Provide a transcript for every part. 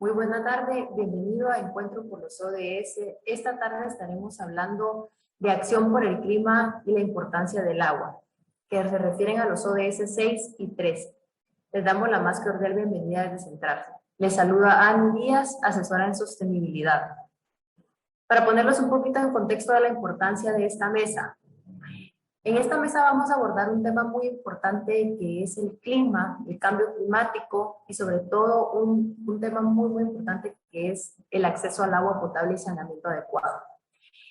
Muy buena tarde, bienvenido a Encuentro por los ODS. Esta tarde estaremos hablando de acción por el clima y la importancia del agua, que se refieren a los ODS 6 y 13. Les damos la más cordial bienvenida desde Centrarse. Les saluda Annie Díaz, asesora en sostenibilidad. Para ponerlos un poquito en contexto de la importancia de esta mesa, en esta mesa vamos a abordar un tema muy importante que es el clima, el cambio climático y sobre todo un tema muy importante que es el acceso al agua potable y saneamiento adecuado.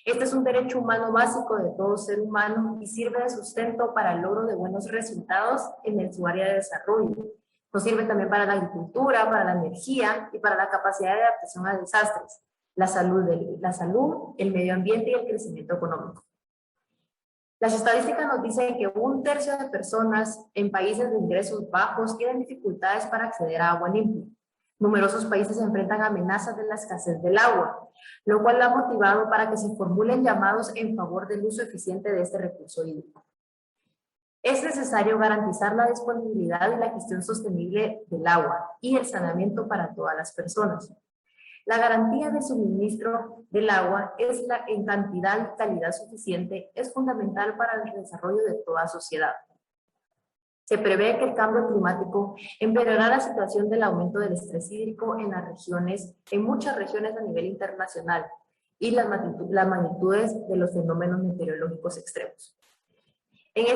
Este es un derecho humano básico de todo ser humano y sirve de sustento para el logro de buenos resultados en su área de desarrollo. Nos sirve también para la agricultura, para la energía y para la capacidad de adaptación a desastres, la salud, el medio ambiente y el crecimiento económico. Las estadísticas nos dicen que 1/3 de personas en países de ingresos bajos tienen dificultades para acceder a agua limpia. Numerosos países enfrentan amenazas de la escasez del agua, lo cual ha motivado para que se formulen llamados en favor del uso eficiente de este recurso hídrico. Es necesario garantizar la disponibilidad y la gestión sostenible del agua y el saneamiento para todas las personas. La garantía de suministro del agua en cantidad y calidad suficiente es fundamental para el desarrollo de toda sociedad. Se prevé que el cambio climático empeorará la situación del aumento del estrés hídrico en muchas regiones a nivel internacional y las magnitudes de los fenómenos meteorológicos extremos. En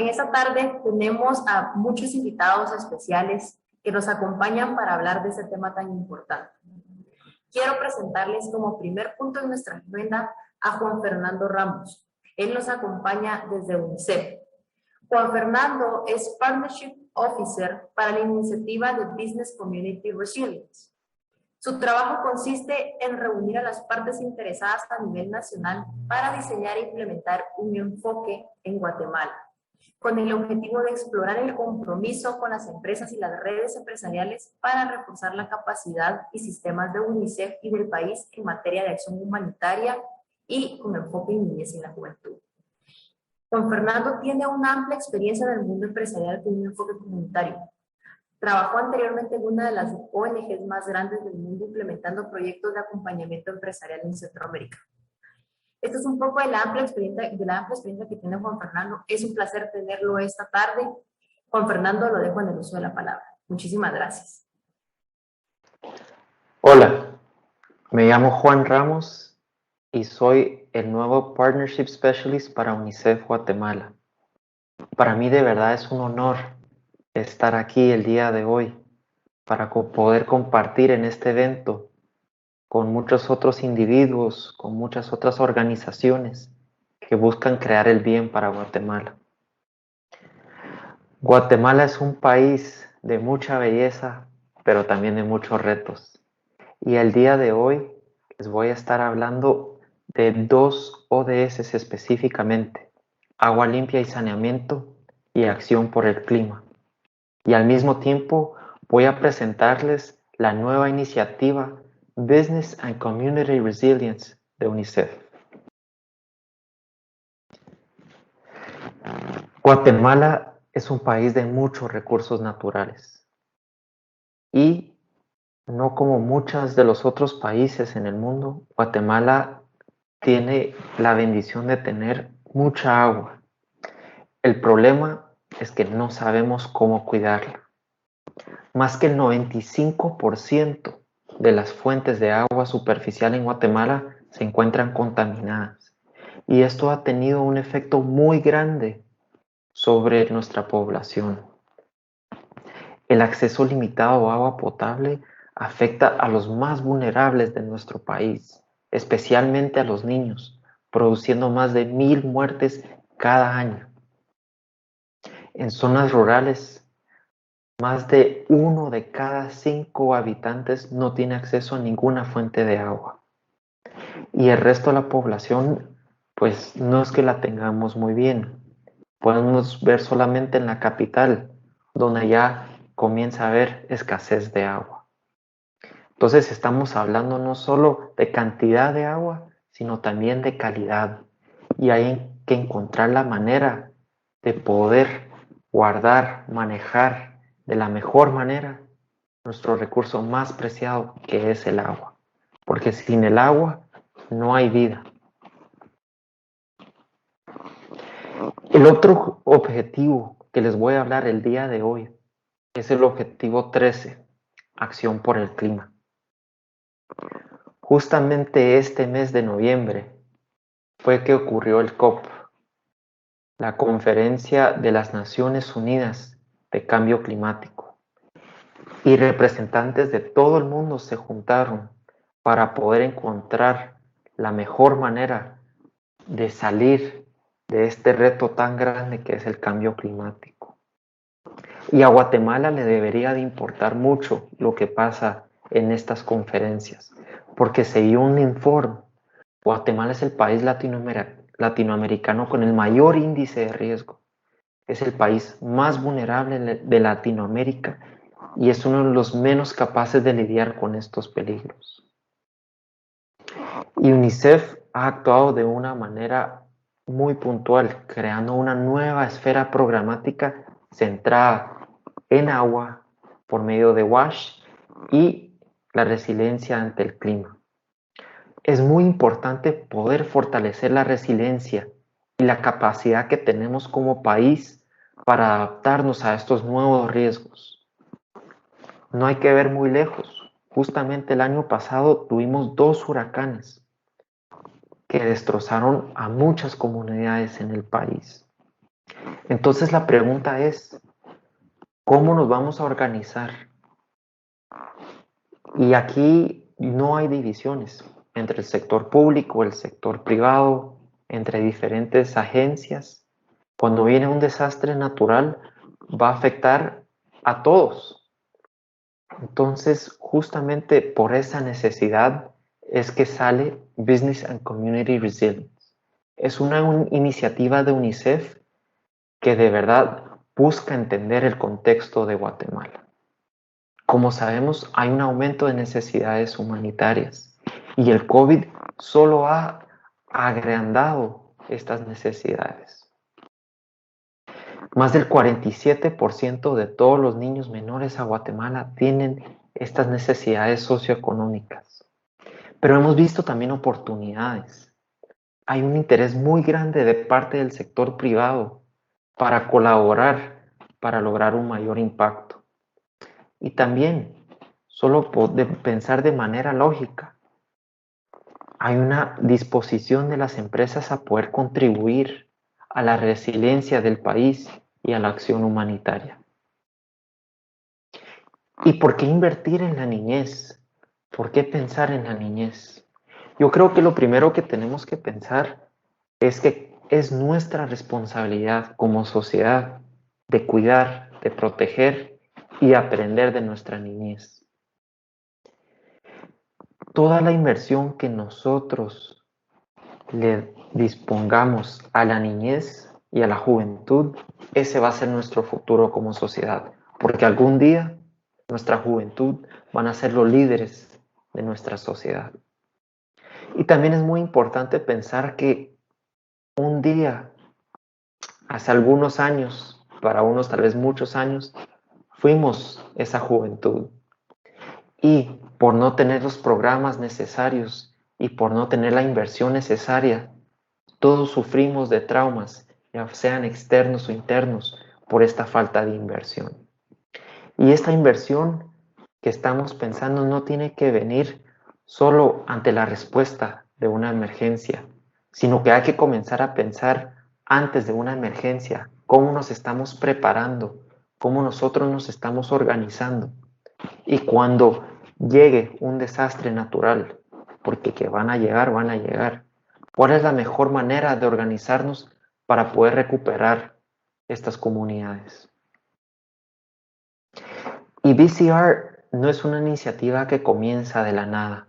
esta tarde tenemos a muchos invitados especiales que nos acompañan para hablar de este tema tan importante. Quiero presentarles como primer punto en nuestra agenda a Juan Fernando Ramos. Él nos acompaña desde UNICEF. Juan Fernando es Partnership Officer para la iniciativa de Business Community Resilience. Su trabajo consiste en reunir a las partes interesadas a nivel nacional para diseñar e implementar un enfoque en Guatemala, con el objetivo de explorar el compromiso con las empresas y las redes empresariales para reforzar la capacidad y sistemas de UNICEF y del país en materia de acción humanitaria y con enfoque en niñez y en la juventud. Juan Fernando tiene una amplia experiencia en el mundo empresarial con un enfoque comunitario. Trabajó anteriormente en una de las ONGs más grandes del mundo implementando proyectos de acompañamiento empresarial en Centroamérica. Esto es un poco de la amplia experiencia que tiene Juan Fernando. Es un placer tenerlo esta tarde. Juan Fernando, lo dejo en el uso de la palabra. Muchísimas gracias. Hola, me llamo Juan Ramos y soy el nuevo Partnership Specialist para UNICEF Guatemala. Para mí de verdad es un honor estar aquí el día de hoy para poder compartir en este evento con muchos otros individuos, con muchas otras organizaciones que buscan crear el bien para Guatemala. Guatemala es un país de mucha belleza, pero también de muchos retos. Y el día de hoy les voy a estar hablando de 2 ODS específicamente: agua limpia y saneamiento y acción por el clima. Y al mismo tiempo voy a presentarles la nueva iniciativa Business and Community Resilience de UNICEF. Guatemala es un país de muchos recursos naturales y no como muchos de los otros países en el mundo, Guatemala tiene la bendición de tener mucha agua. El problema es que no sabemos cómo cuidarla. Más que el 95% de las fuentes de agua superficial en Guatemala se encuentran contaminadas. Y esto ha tenido un efecto muy grande sobre nuestra población. El acceso limitado a agua potable afecta a los más vulnerables de nuestro país, especialmente a los niños, produciendo más de 1,000 muertes cada año. En zonas rurales, más de 1 de cada 5 habitantes no tiene acceso a ninguna fuente de agua. Y el resto de la población, pues no es que la tengamos muy bien. Podemos ver solamente en la capital, donde ya comienza a haber escasez de agua. Entonces estamos hablando no solo de cantidad de agua, sino también de calidad. Y hay que encontrar la manera de poder guardar, manejar de la mejor manera nuestro recurso más preciado, que es el agua. Porque sin el agua no hay vida. El otro objetivo que les voy a hablar el día de hoy es el objetivo 13, acción por el clima. Justamente este mes de noviembre fue que ocurrió el COP, la Conferencia de las Naciones Unidas de Cambio Climático, y representantes de todo el mundo se juntaron para poder encontrar la mejor manera de salir de este reto tan grande que es el cambio climático. Y a Guatemala le debería de importar mucho lo que pasa en estas conferencias, porque según un informe, Guatemala es el país latinoamericano con el mayor índice de riesgo. Es el país más vulnerable de Latinoamérica y es uno de los menos capaces de lidiar con estos peligros. Y UNICEF ha actuado de una manera muy puntual, creando una nueva esfera programática centrada en agua por medio de WASH y la resiliencia ante el clima. Es muy importante poder fortalecer la resiliencia y la capacidad que tenemos como país para adaptarnos a estos nuevos riesgos. No hay que ver muy lejos. Justamente el año pasado tuvimos 2 huracanes que destrozaron a muchas comunidades en el país. Entonces la pregunta es, ¿cómo nos vamos a organizar? Y aquí no hay divisiones entre el sector público, el sector privado, entre diferentes agencias. Cuando viene un desastre natural, va a afectar a todos. Entonces, justamente por esa necesidad es que sale Business and Community Resilience. Es una iniciativa de UNICEF que de verdad busca entender el contexto de Guatemala. Como sabemos, hay un aumento de necesidades humanitarias y el COVID solo ha agrandado estas necesidades. Más del 47% de todos los niños menores a Guatemala tienen estas necesidades socioeconómicas. Pero hemos visto también oportunidades. Hay un interés muy grande de parte del sector privado para colaborar para lograr un mayor impacto. Y también, solo pensar de manera lógica, hay una disposición de las empresas a poder contribuir a la resiliencia del país y a la acción humanitaria. ¿Y por qué invertir en la niñez? ¿Por qué pensar en la niñez? Yo creo que lo primero que tenemos que pensar es que es nuestra responsabilidad como sociedad de cuidar, de proteger y aprender de nuestra niñez. Toda la inversión que nosotros le dispongamos a la niñez y a la juventud, ese va a ser nuestro futuro como sociedad, porque algún día nuestra juventud van a ser los líderes de nuestra sociedad. Y también es muy importante pensar que un día, hace algunos años, para unos tal vez muchos años, fuimos esa juventud. Y por no tener los programas necesarios y por no tener la inversión necesaria, todos sufrimos de traumas, ya sean externos o internos, por esta falta de inversión. Y esta inversión que estamos pensando no tiene que venir solo ante la respuesta de una emergencia, sino que hay que comenzar a pensar antes de una emergencia, cómo nos estamos preparando, cómo nosotros nos estamos organizando. Y cuando llegue un desastre natural, porque que van a llegar, ¿cuál es la mejor manera de organizarnos para poder recuperar estas comunidades? Y BCR no es una iniciativa que comienza de la nada,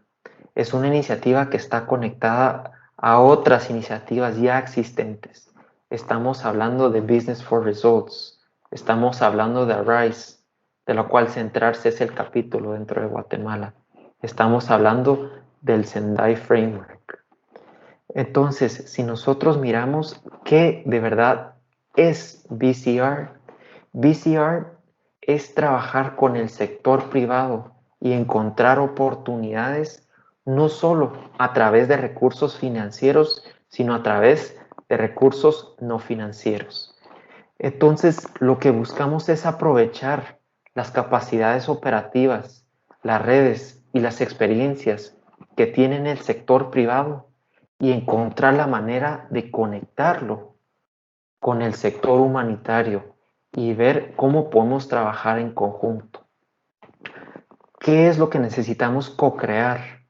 es una iniciativa que está conectada a otras iniciativas ya existentes. Estamos hablando de Business for Results, estamos hablando de Arise, de la cual centrarse es el capítulo dentro de Guatemala. Estamos hablando del Sendai Framework. Entonces, si nosotros miramos qué de verdad es BCR, BCR es trabajar con el sector privado y encontrar oportunidades no solo a través de recursos financieros, sino a través de recursos no financieros. Entonces, lo que buscamos es aprovechar las capacidades operativas, las redes y las experiencias que tiene el sector privado y encontrar la manera de conectarlo con el sector humanitario y ver cómo podemos trabajar en conjunto. ¿Qué es lo que necesitamos co-crear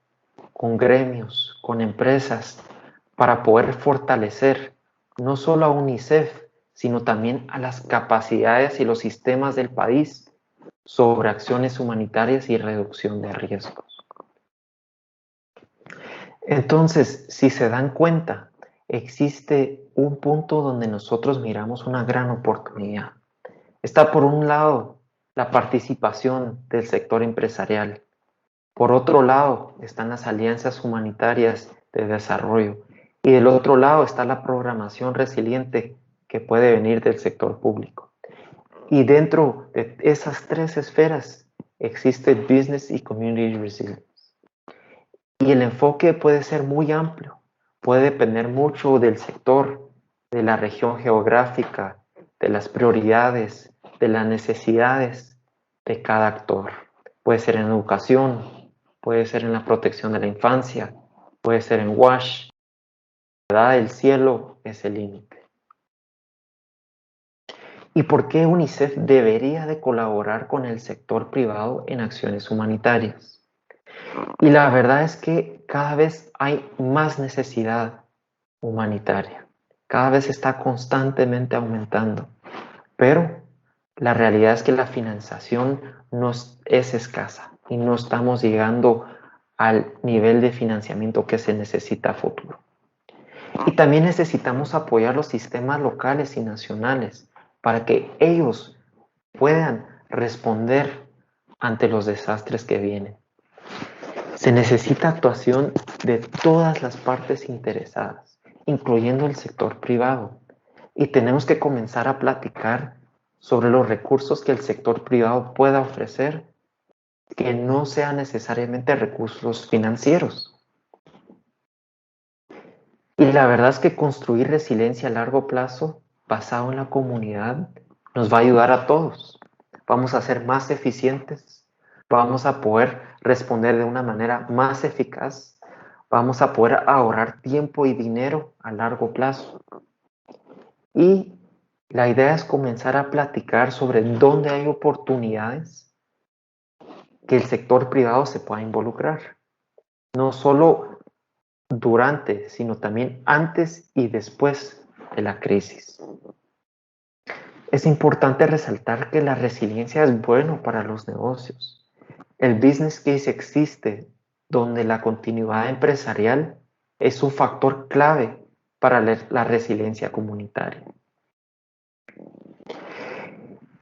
con gremios, con empresas, para poder fortalecer no solo a UNICEF, sino también a las capacidades y los sistemas del país sobre acciones humanitarias y reducción de riesgos? Entonces, si se dan cuenta, existe un punto donde nosotros miramos una gran oportunidad. Está por un lado la participación del sector empresarial. Por otro lado están las alianzas humanitarias de desarrollo. Y del otro lado está la programación resiliente que puede venir del sector público. Y dentro de esas tres esferas existe Business y Community Resilience. Y el enfoque puede ser muy amplio, puede depender mucho del sector, de la región geográfica, de las prioridades, de las necesidades de cada actor. Puede ser en educación, puede ser en la protección de la infancia, puede ser en WASH. La verdad, el cielo es el límite. ¿Y por qué UNICEF debería de colaborar con el sector privado en acciones humanitarias? Y la verdad es que cada vez hay más necesidad humanitaria. Cada vez está constantemente aumentando. Pero la realidad es que la financiación es escasa y no estamos llegando al nivel de financiamiento que se necesita a futuro. Y también necesitamos apoyar los sistemas locales y nacionales para que ellos puedan responder ante los desastres que vienen. Se necesita actuación de todas las partes interesadas, incluyendo el sector privado. Y tenemos que comenzar a platicar sobre los recursos que el sector privado pueda ofrecer, que no sean necesariamente recursos financieros. Y la verdad es que construir resiliencia a largo plazo, basado en la comunidad, nos va a ayudar a todos. Vamos a ser más eficientes, vamos a poder responder de una manera más eficaz, vamos a poder ahorrar tiempo y dinero a largo plazo. Y la idea es comenzar a platicar sobre dónde hay oportunidades que el sector privado se pueda involucrar. No solo durante, sino también antes y después de la crisis. Es importante resaltar que la resiliencia es bueno para los negocios. El business case existe donde la continuidad empresarial es un factor clave para la resiliencia comunitaria.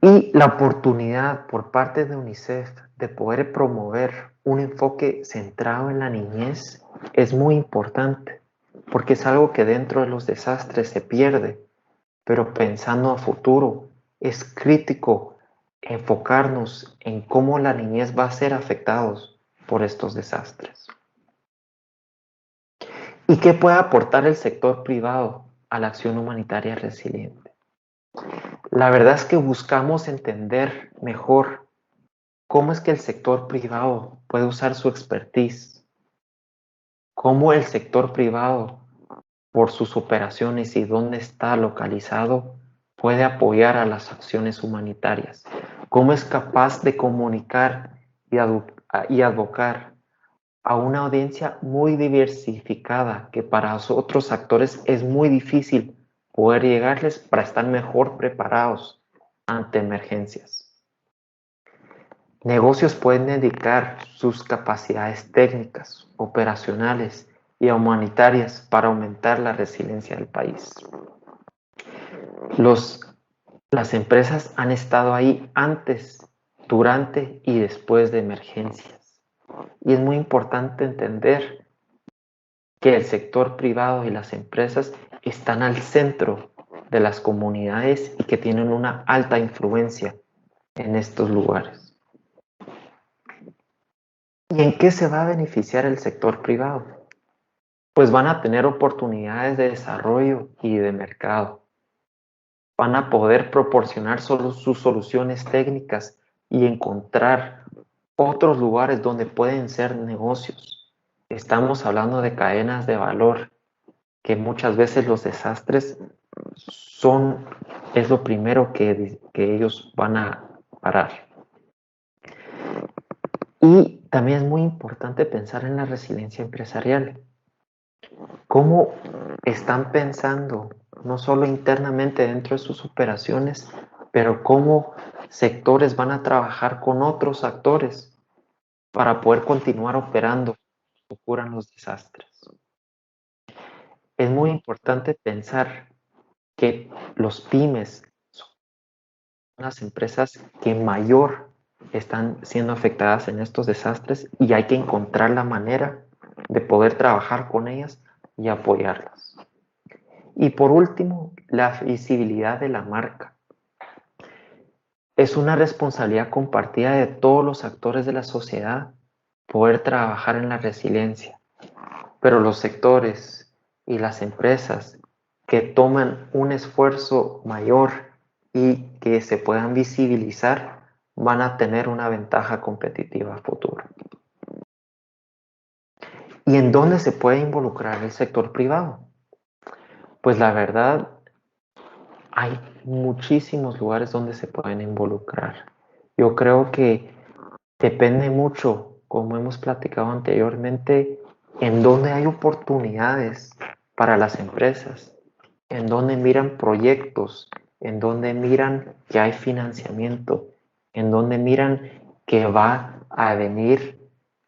Y la oportunidad por parte de UNICEF de poder promover un enfoque centrado en la niñez es muy importante, porque es algo que dentro de los desastres se pierde, pero pensando a futuro es crítico enfocarnos en cómo la niñez va a ser afectados por estos desastres. ¿Y qué puede aportar el sector privado a la acción humanitaria resiliente? La verdad es que buscamos entender mejor cómo es que el sector privado puede usar su expertise, cómo el sector privado, por sus operaciones y dónde está localizado, puede apoyar a las acciones humanitarias, cómo es capaz de comunicar y advocar a una audiencia muy diversificada que para otros actores es muy difícil poder llegarles para estar mejor preparados ante emergencias. Negocios pueden dedicar sus capacidades técnicas, operacionales y humanitarias para aumentar la resiliencia del país. Las empresas han estado ahí antes, durante y después de emergencias. Y es muy importante entender que el sector privado y las empresas están al centro de las comunidades y que tienen una alta influencia en estos lugares. ¿Y en qué se va a beneficiar el sector privado? Pues van a tener oportunidades de desarrollo y de mercado. Van a poder proporcionar solo sus soluciones técnicas y encontrar otros lugares donde pueden ser negocios. Estamos hablando de cadenas de valor, que muchas veces los desastres es lo primero que ellos van a parar. Y también es muy importante pensar en la resiliencia empresarial. ¿Cómo están pensando no solo internamente dentro de sus operaciones, pero cómo sectores van a trabajar con otros actores para poder continuar operando cuando ocurran los desastres? Es muy importante pensar que los pymes son las empresas que mayor están siendo afectadas en estos desastres y hay que encontrar la manera de poder trabajar con ellas y apoyarlas. Y por último, la visibilidad de la marca. Es una responsabilidad compartida de todos los actores de la sociedad poder trabajar en la resiliencia, pero los sectores y las empresas que toman un esfuerzo mayor y que se puedan visibilizar van a tener una ventaja competitiva a futuro. ¿Y en dónde se puede involucrar el sector privado? Pues la verdad, hay muchísimos lugares donde se pueden involucrar. Yo creo que depende mucho, como hemos platicado anteriormente, en dónde hay oportunidades para las empresas, en dónde miran proyectos, en dónde miran que hay financiamiento, en dónde miran que va a venir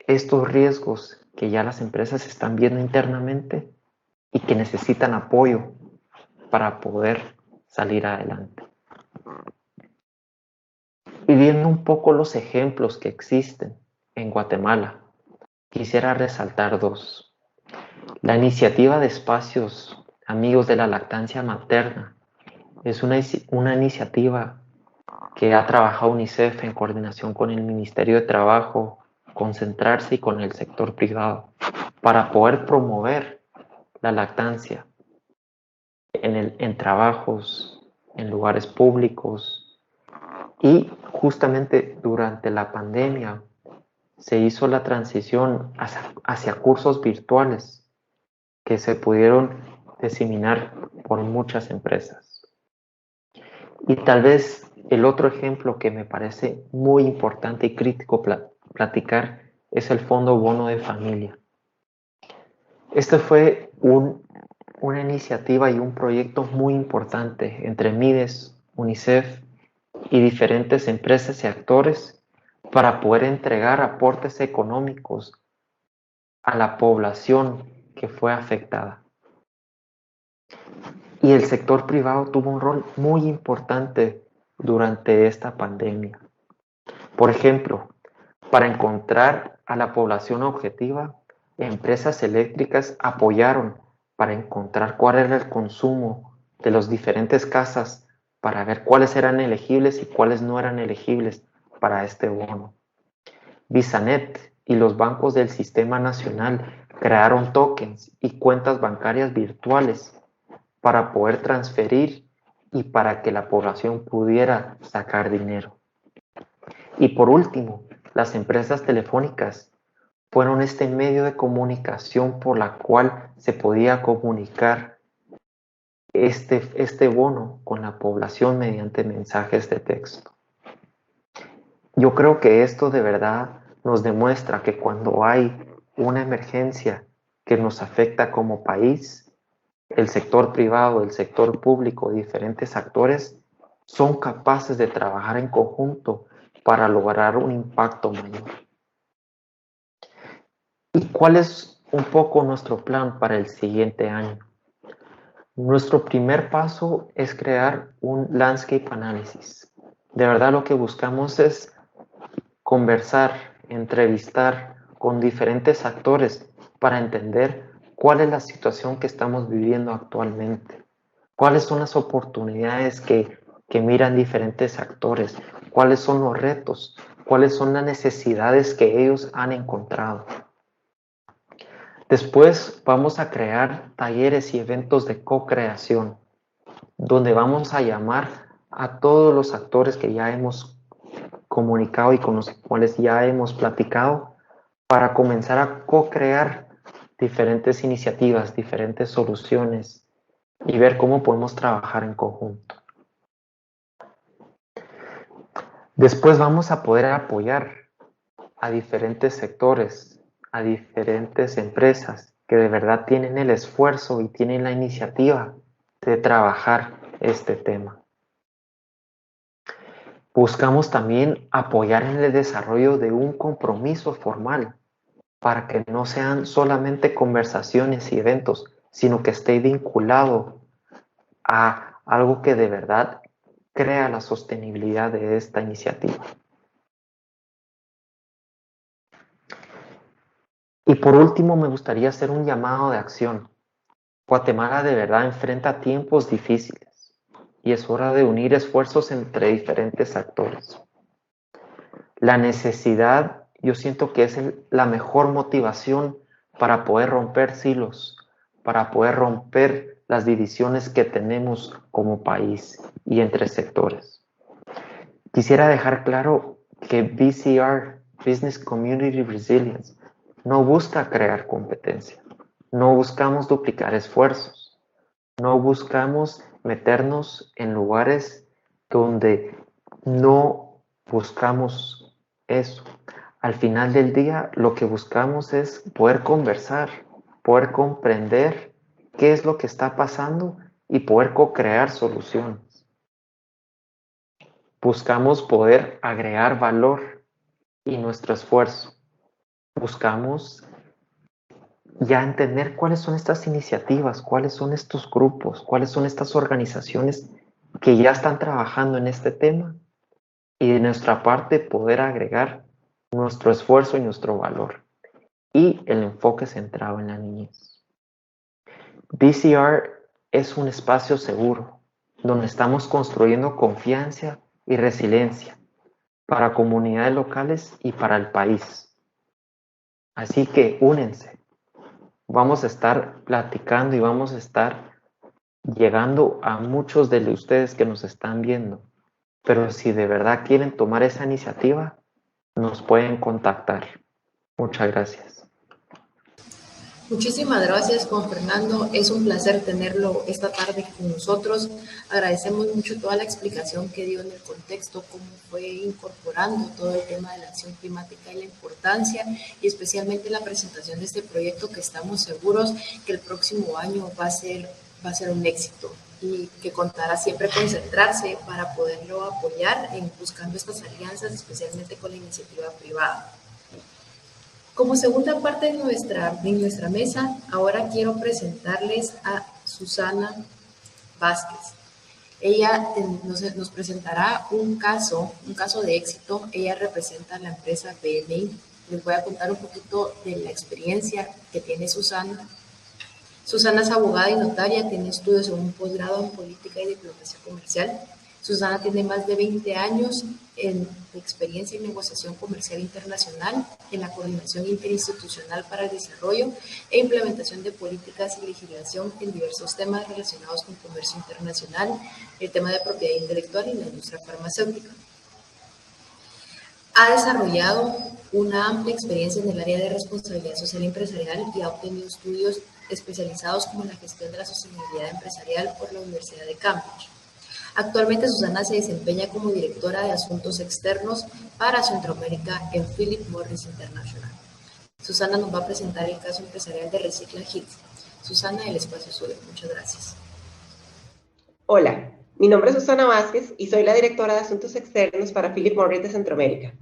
estos riesgos que ya las empresas están viendo internamente y que necesitan apoyo para poder salir adelante. Y viendo un poco los ejemplos que existen en Guatemala, quisiera resaltar dos. La iniciativa de espacios Amigos de la Lactancia Materna es una iniciativa que ha trabajado UNICEF en coordinación con el Ministerio de Trabajo, Concentrarse y con el sector privado para poder promover la lactancia en trabajos, en lugares públicos. Y justamente durante la pandemia se hizo la transición hacia cursos virtuales que se pudieron diseminar por muchas empresas. Y tal vez el otro ejemplo que me parece muy importante y crítico platicar es el Fondo Bono de Familia. Este fue una iniciativa y un proyecto muy importante entre Mides, UNICEF y diferentes empresas y actores para poder entregar aportes económicos a la población que fue afectada. Y el sector privado tuvo un rol muy importante durante esta pandemia. Por ejemplo, para encontrar a la población objetiva, empresas eléctricas apoyaron para encontrar cuál era el consumo de las diferentes casas para ver cuáles eran elegibles y cuáles no eran elegibles para este bono. Bisanet y los bancos del Sistema Nacional crearon tokens y cuentas bancarias virtuales para poder transferir y para que la población pudiera sacar dinero. Y por último, las empresas telefónicas fueron este medio de comunicación por la cual se podía comunicar este bono con la población mediante mensajes de texto. Yo creo que esto de verdad nos demuestra que cuando hay una emergencia que nos afecta como país, el sector privado, el sector público, diferentes actores son capaces de trabajar en conjunto para lograr un impacto mayor. ¿Y cuál es un poco nuestro plan para el siguiente año? Nuestro primer paso es crear un landscape analysis. De verdad lo que buscamos es conversar, entrevistar con diferentes actores para entender cuál es la situación que estamos viviendo actualmente, cuáles son las oportunidades que miran diferentes actores, cuáles son los retos, cuáles son las necesidades que ellos han encontrado. Después vamos a crear talleres y eventos de co-creación, donde vamos a llamar a todos los actores que ya hemos comunicado y con los cuales ya hemos platicado para comenzar a co-crear diferentes iniciativas, diferentes soluciones y ver cómo podemos trabajar en conjunto. Después vamos a poder apoyar a diferentes sectores, a diferentes empresas que de verdad tienen el esfuerzo y tienen la iniciativa de trabajar este tema. Buscamos también apoyar en el desarrollo de un compromiso formal para que no sean solamente conversaciones y eventos, sino que esté vinculado a algo que de verdad crea la sostenibilidad de esta iniciativa. Y por último, me gustaría hacer un llamado de acción. Guatemala de verdad enfrenta tiempos difíciles y es hora de unir esfuerzos entre diferentes actores. La necesidad, yo siento que es la mejor motivación para poder romper silos, para poder romper las divisiones que tenemos como país y entre sectores. Quisiera dejar claro que BCR, Business Community Resilience, no busca crear competencia, no buscamos duplicar esfuerzos, no buscamos meternos en lugares donde no buscamos eso. Al final del día, lo que buscamos es poder conversar, poder comprender qué es lo que está pasando y poder co-crear soluciones. Buscamos poder agregar valor y nuestro esfuerzo. Buscamos ya entender cuáles son estas iniciativas, cuáles son estos grupos, cuáles son estas organizaciones que ya están trabajando en este tema y de nuestra parte poder agregar nuestro esfuerzo y nuestro valor y el enfoque centrado en la niñez. BCR es un espacio seguro donde estamos construyendo confianza y resiliencia para comunidades locales y para el país. Así que únense. Vamos a estar platicando y vamos a estar llegando a muchos de ustedes que nos están viendo. Pero si de verdad quieren tomar esa iniciativa, nos pueden contactar. Muchas gracias. Muchísimas gracias, Juan Fernando. Es un placer tenerlo esta tarde con nosotros. Agradecemos mucho toda la explicación que dio en el contexto, cómo fue incorporando todo el tema de la acción climática y la importancia, y especialmente la presentación de este proyecto que estamos seguros que el próximo año va a ser un éxito y que contará siempre con centrarse para poderlo apoyar en buscando estas alianzas, especialmente con la iniciativa privada. Como segunda parte de nuestra mesa, ahora quiero presentarles a Susana Vázquez. Ella nos presentará un caso de éxito. Ella representa a la empresa BNI. Les voy a contar un poquito de la experiencia que tiene Susana. Susana es abogada y notaria, tiene estudios en un posgrado en política y diplomacia comercial. Susana tiene más de 20 años de experiencia en negociación comercial internacional, en la coordinación interinstitucional para el desarrollo e implementación de políticas y legislación en diversos temas relacionados con comercio internacional, el tema de propiedad intelectual y la industria farmacéutica. Ha desarrollado una amplia experiencia en el área de responsabilidad social empresarial y ha obtenido estudios especializados como en la gestión de la sostenibilidad empresarial por la Universidad de Cambridge. Actualmente Susana se desempeña como directora de asuntos externos para Centroamérica en Philip Morris International. Susana nos va a presentar el caso empresarial de Recicla Hills. Susana, el espacio es suyo. Muchas gracias. Hola, mi nombre es Susana Vázquez y soy la directora de asuntos externos para Philip Morris de Centroamérica.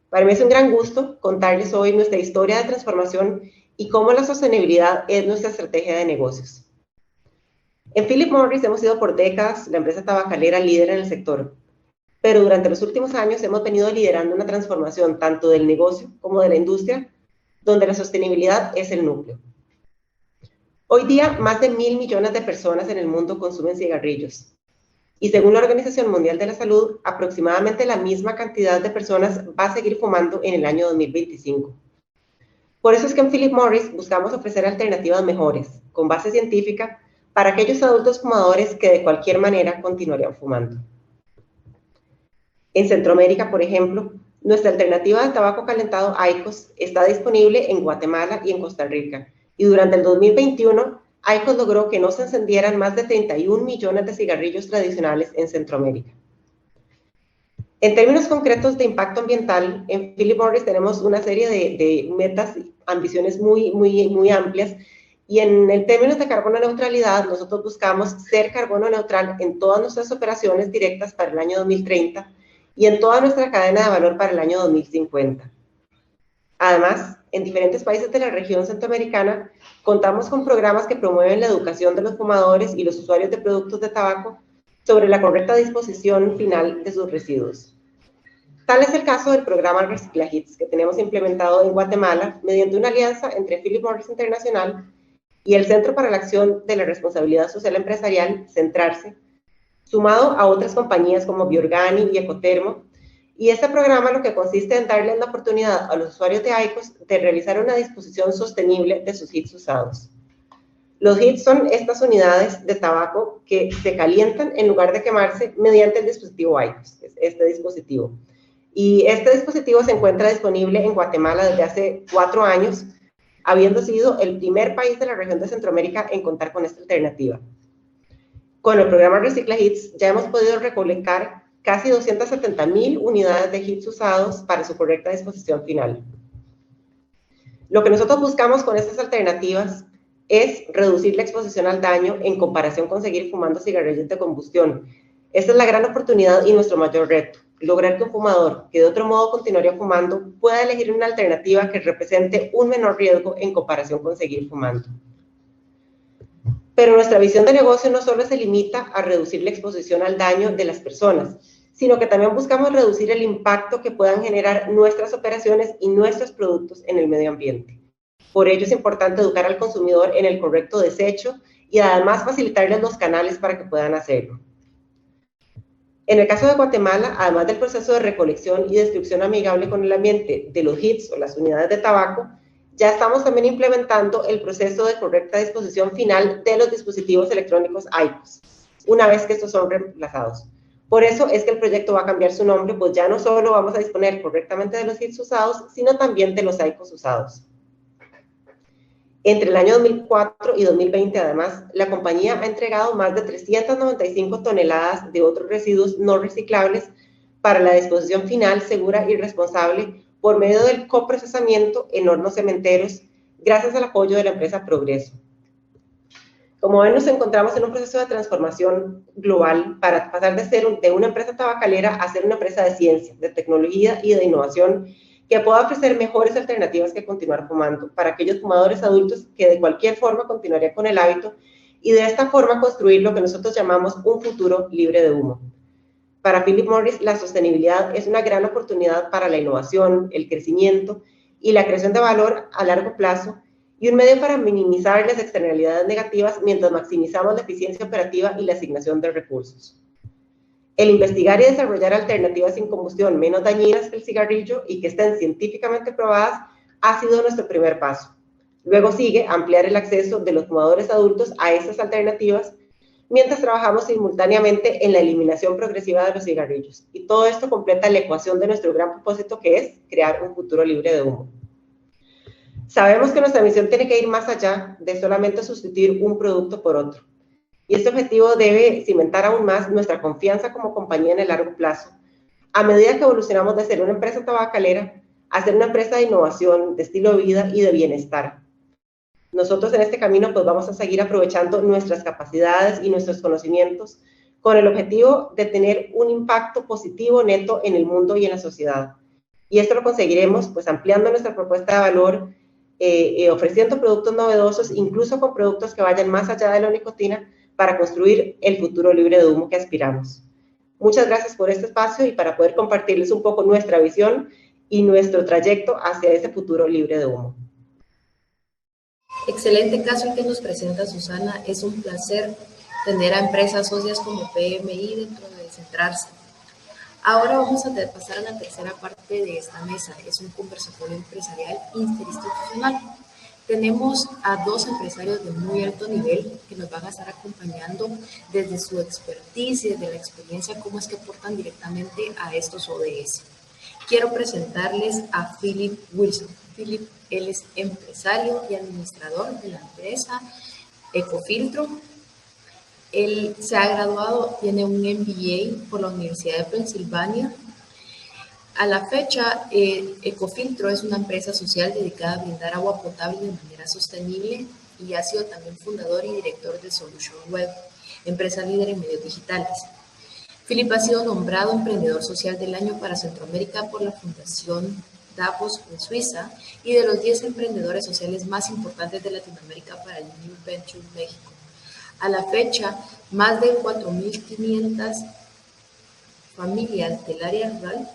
Para mí es un gran gusto contarles hoy nuestra historia de transformación y cómo la sostenibilidad es nuestra estrategia de negocios. En Philip Morris hemos sido por décadas la empresa tabacalera líder en el sector, pero durante los últimos años hemos venido liderando una transformación tanto del negocio como de la industria, donde la sostenibilidad es el núcleo. Hoy día, más de 1.000 millones de personas en el mundo consumen cigarrillos. Y según la Organización Mundial de la Salud, aproximadamente la misma cantidad de personas va a seguir fumando en el año 2025. Por eso es que en Philip Morris buscamos ofrecer alternativas mejores, con base científica, para aquellos adultos fumadores que de cualquier manera continuarían fumando. En Centroamérica, por ejemplo, nuestra alternativa de tabaco calentado IQOS está disponible en Guatemala y en Costa Rica. Y durante el 2021, IQOS logró que no se encendieran más de 31 millones de cigarrillos tradicionales en Centroamérica. En términos concretos de impacto ambiental, en Philip Morris tenemos una serie de metas, ambiciones muy amplias, y en el términos de carbono neutralidad, nosotros buscamos ser carbono neutral en todas nuestras operaciones directas para el año 2030 y en toda nuestra cadena de valor para el año 2050. Además, en diferentes países de la región centroamericana, contamos con programas que promueven la educación de los fumadores y los usuarios de productos de tabaco sobre la correcta disposición final de sus residuos. Tal es el caso del programa Reciclahits que tenemos implementado en Guatemala mediante una alianza entre Philip Morris Internacional y el Centro para la Acción de la Responsabilidad Social Empresarial, Centrarse, sumado a otras compañías como Biorgani y Ecotermo. Y este programa lo que consiste en darle la oportunidad a los usuarios de IQOS de realizar una disposición sostenible de sus HEETS usados. Los HEETS son estas unidades de tabaco que se calientan en lugar de quemarse mediante el dispositivo IQOS, este dispositivo. Y este dispositivo se encuentra disponible en Guatemala desde hace 4 años, habiendo sido el primer país de la región de Centroamérica en contar con esta alternativa. Con el programa Reciclahits ya hemos podido recolectar casi 270,000 unidades de HEETS usados para su correcta disposición final. Lo que nosotros buscamos con estas alternativas es reducir la exposición al daño en comparación con seguir fumando cigarrillos de combustión. Esta es la gran oportunidad y nuestro mayor reto, lograr que un fumador que de otro modo continuaría fumando pueda elegir una alternativa que represente un menor riesgo en comparación con seguir fumando. Pero nuestra visión de negocio no solo se limita a reducir la exposición al daño de las personas, sino que también buscamos reducir el impacto que puedan generar nuestras operaciones y nuestros productos en el medio ambiente. Por ello es importante educar al consumidor en el correcto desecho y además facilitarles los canales para que puedan hacerlo. En el caso de Guatemala, además del proceso de recolección y destrucción amigable con el ambiente de los HEETS o las unidades de tabaco, ya estamos también implementando el proceso de correcta disposición final de los dispositivos electrónicos IQOS, una vez que estos son reemplazados. Por eso es que el proyecto va a cambiar su nombre, pues ya no solo vamos a disponer correctamente de los HEETS usados, sino también de los IQOS usados. Entre el año 2004 y 2020, además, la compañía ha entregado más de 395 toneladas de otros residuos no reciclables para la disposición final segura y responsable por medio del coprocesamiento en hornos cementeros, gracias al apoyo de la empresa Progreso. Como ven, nos encontramos en un proceso de transformación global para pasar de una empresa tabacalera a ser una empresa de ciencia, de tecnología y de innovación que pueda ofrecer mejores alternativas que continuar fumando para aquellos fumadores adultos que de cualquier forma continuarían con el hábito y de esta forma construir lo que nosotros llamamos un futuro libre de humo. Para Philip Morris, la sostenibilidad es una gran oportunidad para la innovación, el crecimiento y la creación de valor a largo plazo y un medio para minimizar las externalidades negativas mientras maximizamos la eficiencia operativa y la asignación de recursos. El investigar y desarrollar alternativas sin combustión menos dañinas que el cigarrillo y que estén científicamente probadas ha sido nuestro primer paso. Luego sigue ampliar el acceso de los fumadores adultos a estas alternativas mientras trabajamos simultáneamente en la eliminación progresiva de los cigarrillos. Y todo esto completa la ecuación de nuestro gran propósito, que es crear un futuro libre de humo. Sabemos que nuestra misión tiene que ir más allá de solamente sustituir un producto por otro. Y este objetivo debe cimentar aún más nuestra confianza como compañía en el largo plazo, a medida que evolucionamos de ser una empresa tabacalera a ser una empresa de innovación, de estilo de vida y de bienestar. Nosotros en este camino pues vamos a seguir aprovechando nuestras capacidades y nuestros conocimientos con el objetivo de tener un impacto positivo neto en el mundo y en la sociedad. Y esto lo conseguiremos pues ampliando nuestra propuesta de valor, ofreciendo productos novedosos, incluso con productos que vayan más allá de la nicotina para construir el futuro libre de humo que aspiramos. Muchas gracias por este espacio y para poder compartirles un poco nuestra visión y nuestro trayecto hacia ese futuro libre de humo. Excelente caso el que nos presenta Susana, es un placer tener a empresas socias como PMI dentro de Centrarse. Ahora vamos a pasar a la tercera parte de esta mesa, que es un conversatorio empresarial interinstitucional. Tenemos a dos empresarios de muy alto nivel que nos van a estar acompañando desde su expertise y desde la experiencia, cómo es que aportan directamente a estos ODS. Quiero presentarles a Philip Wilson. Philip, él es empresario y administrador de la empresa Ecofiltro. Él se ha graduado, tiene un MBA por la Universidad de Pensilvania. A la fecha, Ecofiltro es una empresa social dedicada a brindar agua potable de manera sostenible y ha sido también fundador y director de Solution Web, empresa líder en medios digitales. Philip ha sido nombrado Emprendedor Social del Año para Centroamérica por la Fundación Davos en Suiza y de los 10 emprendedores sociales más importantes de Latinoamérica para el New Venture México. A la fecha, más de 4.500 familias del área rural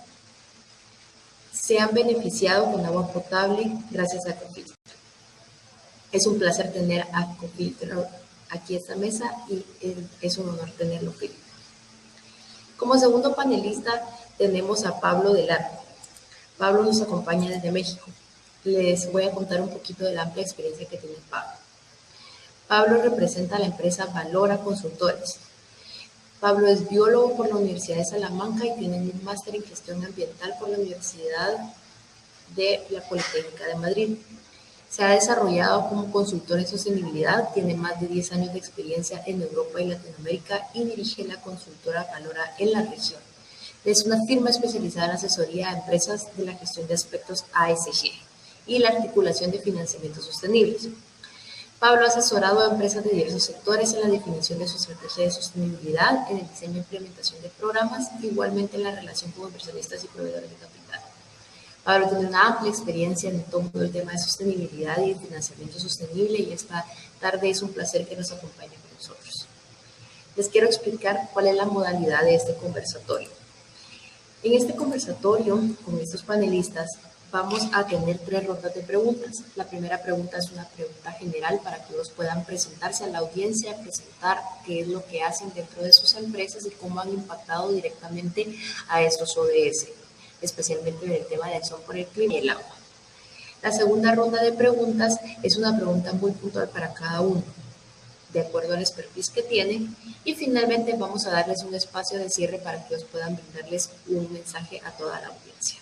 se han beneficiado con agua potable gracias a Ecofiltro. Es un placer tener a Ecofiltro aquí en esta mesa y es un honor tenerlo, Philip. Como segundo panelista tenemos a Pablo del Arco. Pablo nos acompaña desde México. Les voy a contar un poquito de la amplia experiencia que tiene Pablo. Pablo representa a la empresa Valora Consultores. Pablo es biólogo por la Universidad de Salamanca y tiene un máster en gestión ambiental por la Universidad de la Politécnica de Madrid. Se ha desarrollado como consultor en sostenibilidad, tiene más de 10 años de experiencia en Europa y Latinoamérica y dirige la consultora Valora en la región. Es una firma especializada en asesoría a empresas de la gestión de aspectos ASG y la articulación de financiamientos sostenibles. Pablo ha asesorado a empresas de diversos sectores en la definición de su estrategia de sostenibilidad, en el diseño e implementación de programas, igualmente en la relación con inversionistas y proveedores de capital. Pablo tiene una amplia experiencia en todo el tema de sostenibilidad y de financiamiento sostenible y esta tarde es un placer que nos acompañe con nosotros. Les quiero explicar cuál es la modalidad de este conversatorio. En este conversatorio, con estos panelistas, vamos a tener 3 rondas de preguntas. La primera pregunta es una pregunta general para que ellos puedan presentarse a la audiencia, presentar qué es lo que hacen dentro de sus empresas y cómo han impactado directamente a estos ODS, especialmente en el tema de acción por el clima y el agua. La segunda ronda de preguntas es una pregunta muy puntual para cada uno, de acuerdo al expertise que tienen, y finalmente vamos a darles un espacio de cierre para que ellos puedan brindarles un mensaje a toda la audiencia.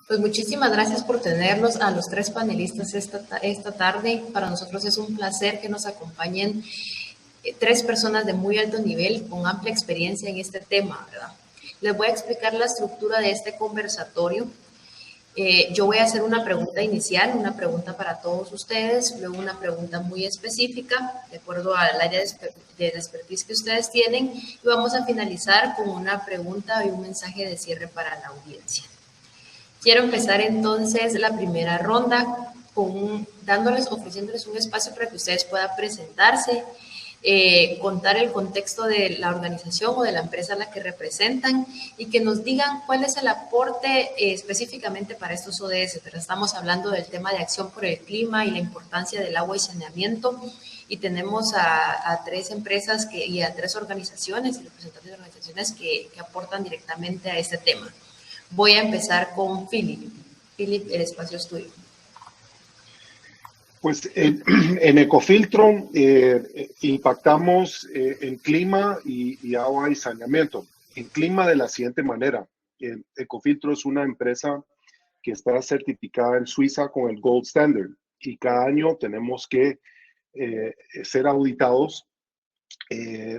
Pues muchísimas gracias por tenerlos a los 3 panelistas esta tarde. Para nosotros es un placer que nos acompañen 3 personas de muy alto nivel con amplia experiencia en este tema, ¿verdad? Les voy a explicar la estructura de este conversatorio. Yo voy a hacer una pregunta inicial, una pregunta para todos ustedes, luego una pregunta muy específica, de acuerdo al área de expertise que ustedes tienen, y vamos a finalizar con una pregunta y un mensaje de cierre para la audiencia. Quiero empezar entonces la primera ronda ofreciéndoles un espacio para que ustedes puedan presentarse, contar el contexto de la organización o de la empresa a la que representan y que nos digan cuál es el aporte específicamente para estos ODS. Pero estamos hablando del tema de acción por el clima y la importancia del agua y saneamiento, y tenemos a 3 empresas y a 3 organizaciones y representantes de organizaciones que aportan directamente a este tema. Voy a empezar con Philip. Philip, el espacio es tuyo. Pues en Ecofiltro impactamos en clima y agua y saneamiento. En clima de la siguiente manera. Ecofiltro es una empresa que está certificada en Suiza con el Gold Standard y cada año tenemos que ser auditados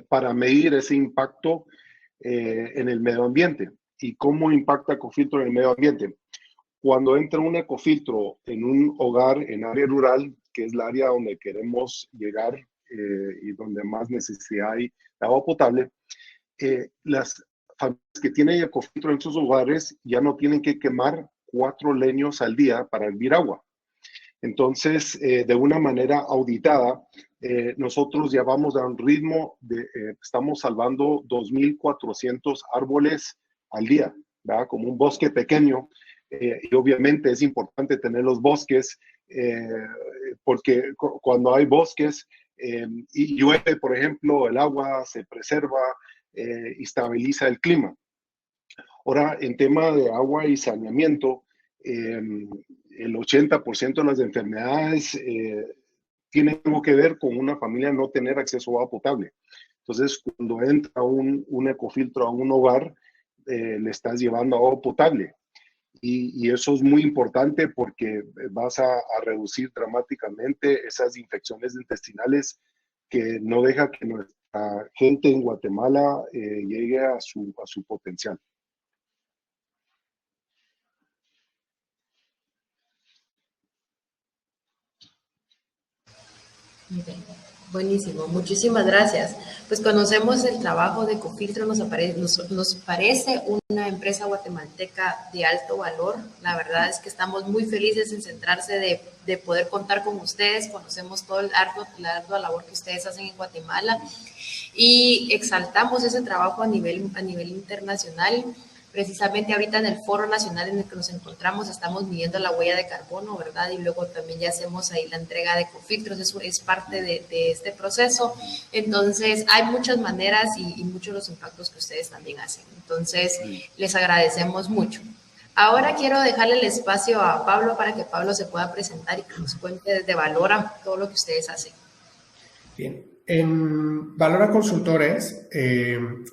para medir ese impacto en el medio ambiente. ¿Y cómo impacta Ecofiltro en el medio ambiente? Cuando entra un ecofiltro en un hogar en área rural, que es el área donde queremos llegar y donde más necesidad hay de agua potable, las familias que tienen ecofiltro en sus hogares ya no tienen que quemar 4 leños al día para hervir agua. Entonces, de una manera auditada, nosotros ya vamos a un ritmo estamos salvando 2.400 árboles al día, ¿verdad? Como un bosque pequeño. Y obviamente es importante tener los bosques porque cuando hay bosques y llueve, por ejemplo, el agua se preserva y estabiliza el clima. Ahora, en tema de agua y saneamiento, el 80% de las enfermedades tienen algo que ver con una familia no tener acceso a agua potable. Entonces, cuando entra un ecofiltro a un hogar, le estás llevando agua potable. Y eso es muy importante porque vas a reducir dramáticamente esas infecciones intestinales que no deja que nuestra gente en Guatemala llegue a su potencial. Bien, buenísimo, muchísimas gracias. Pues conocemos el trabajo de Ecofiltro, nos parece una empresa guatemalteca de alto valor. La verdad es que estamos muy felices en centrarse de poder contar con ustedes. Conocemos todo la ardua labor que ustedes hacen en Guatemala y exaltamos ese trabajo a nivel internacional. Precisamente ahorita en el foro nacional en el que nos encontramos estamos midiendo la huella de carbono, ¿verdad? Y luego también ya hacemos ahí la entrega de ecofiltros, eso es parte de este proceso. Entonces hay muchas maneras y muchos los impactos que ustedes también hacen. Entonces les agradecemos mucho. Ahora quiero dejarle el espacio a Pablo para que Pablo se pueda presentar y que nos cuente desde Valora todo lo que ustedes hacen. Bien, en Valora Consultores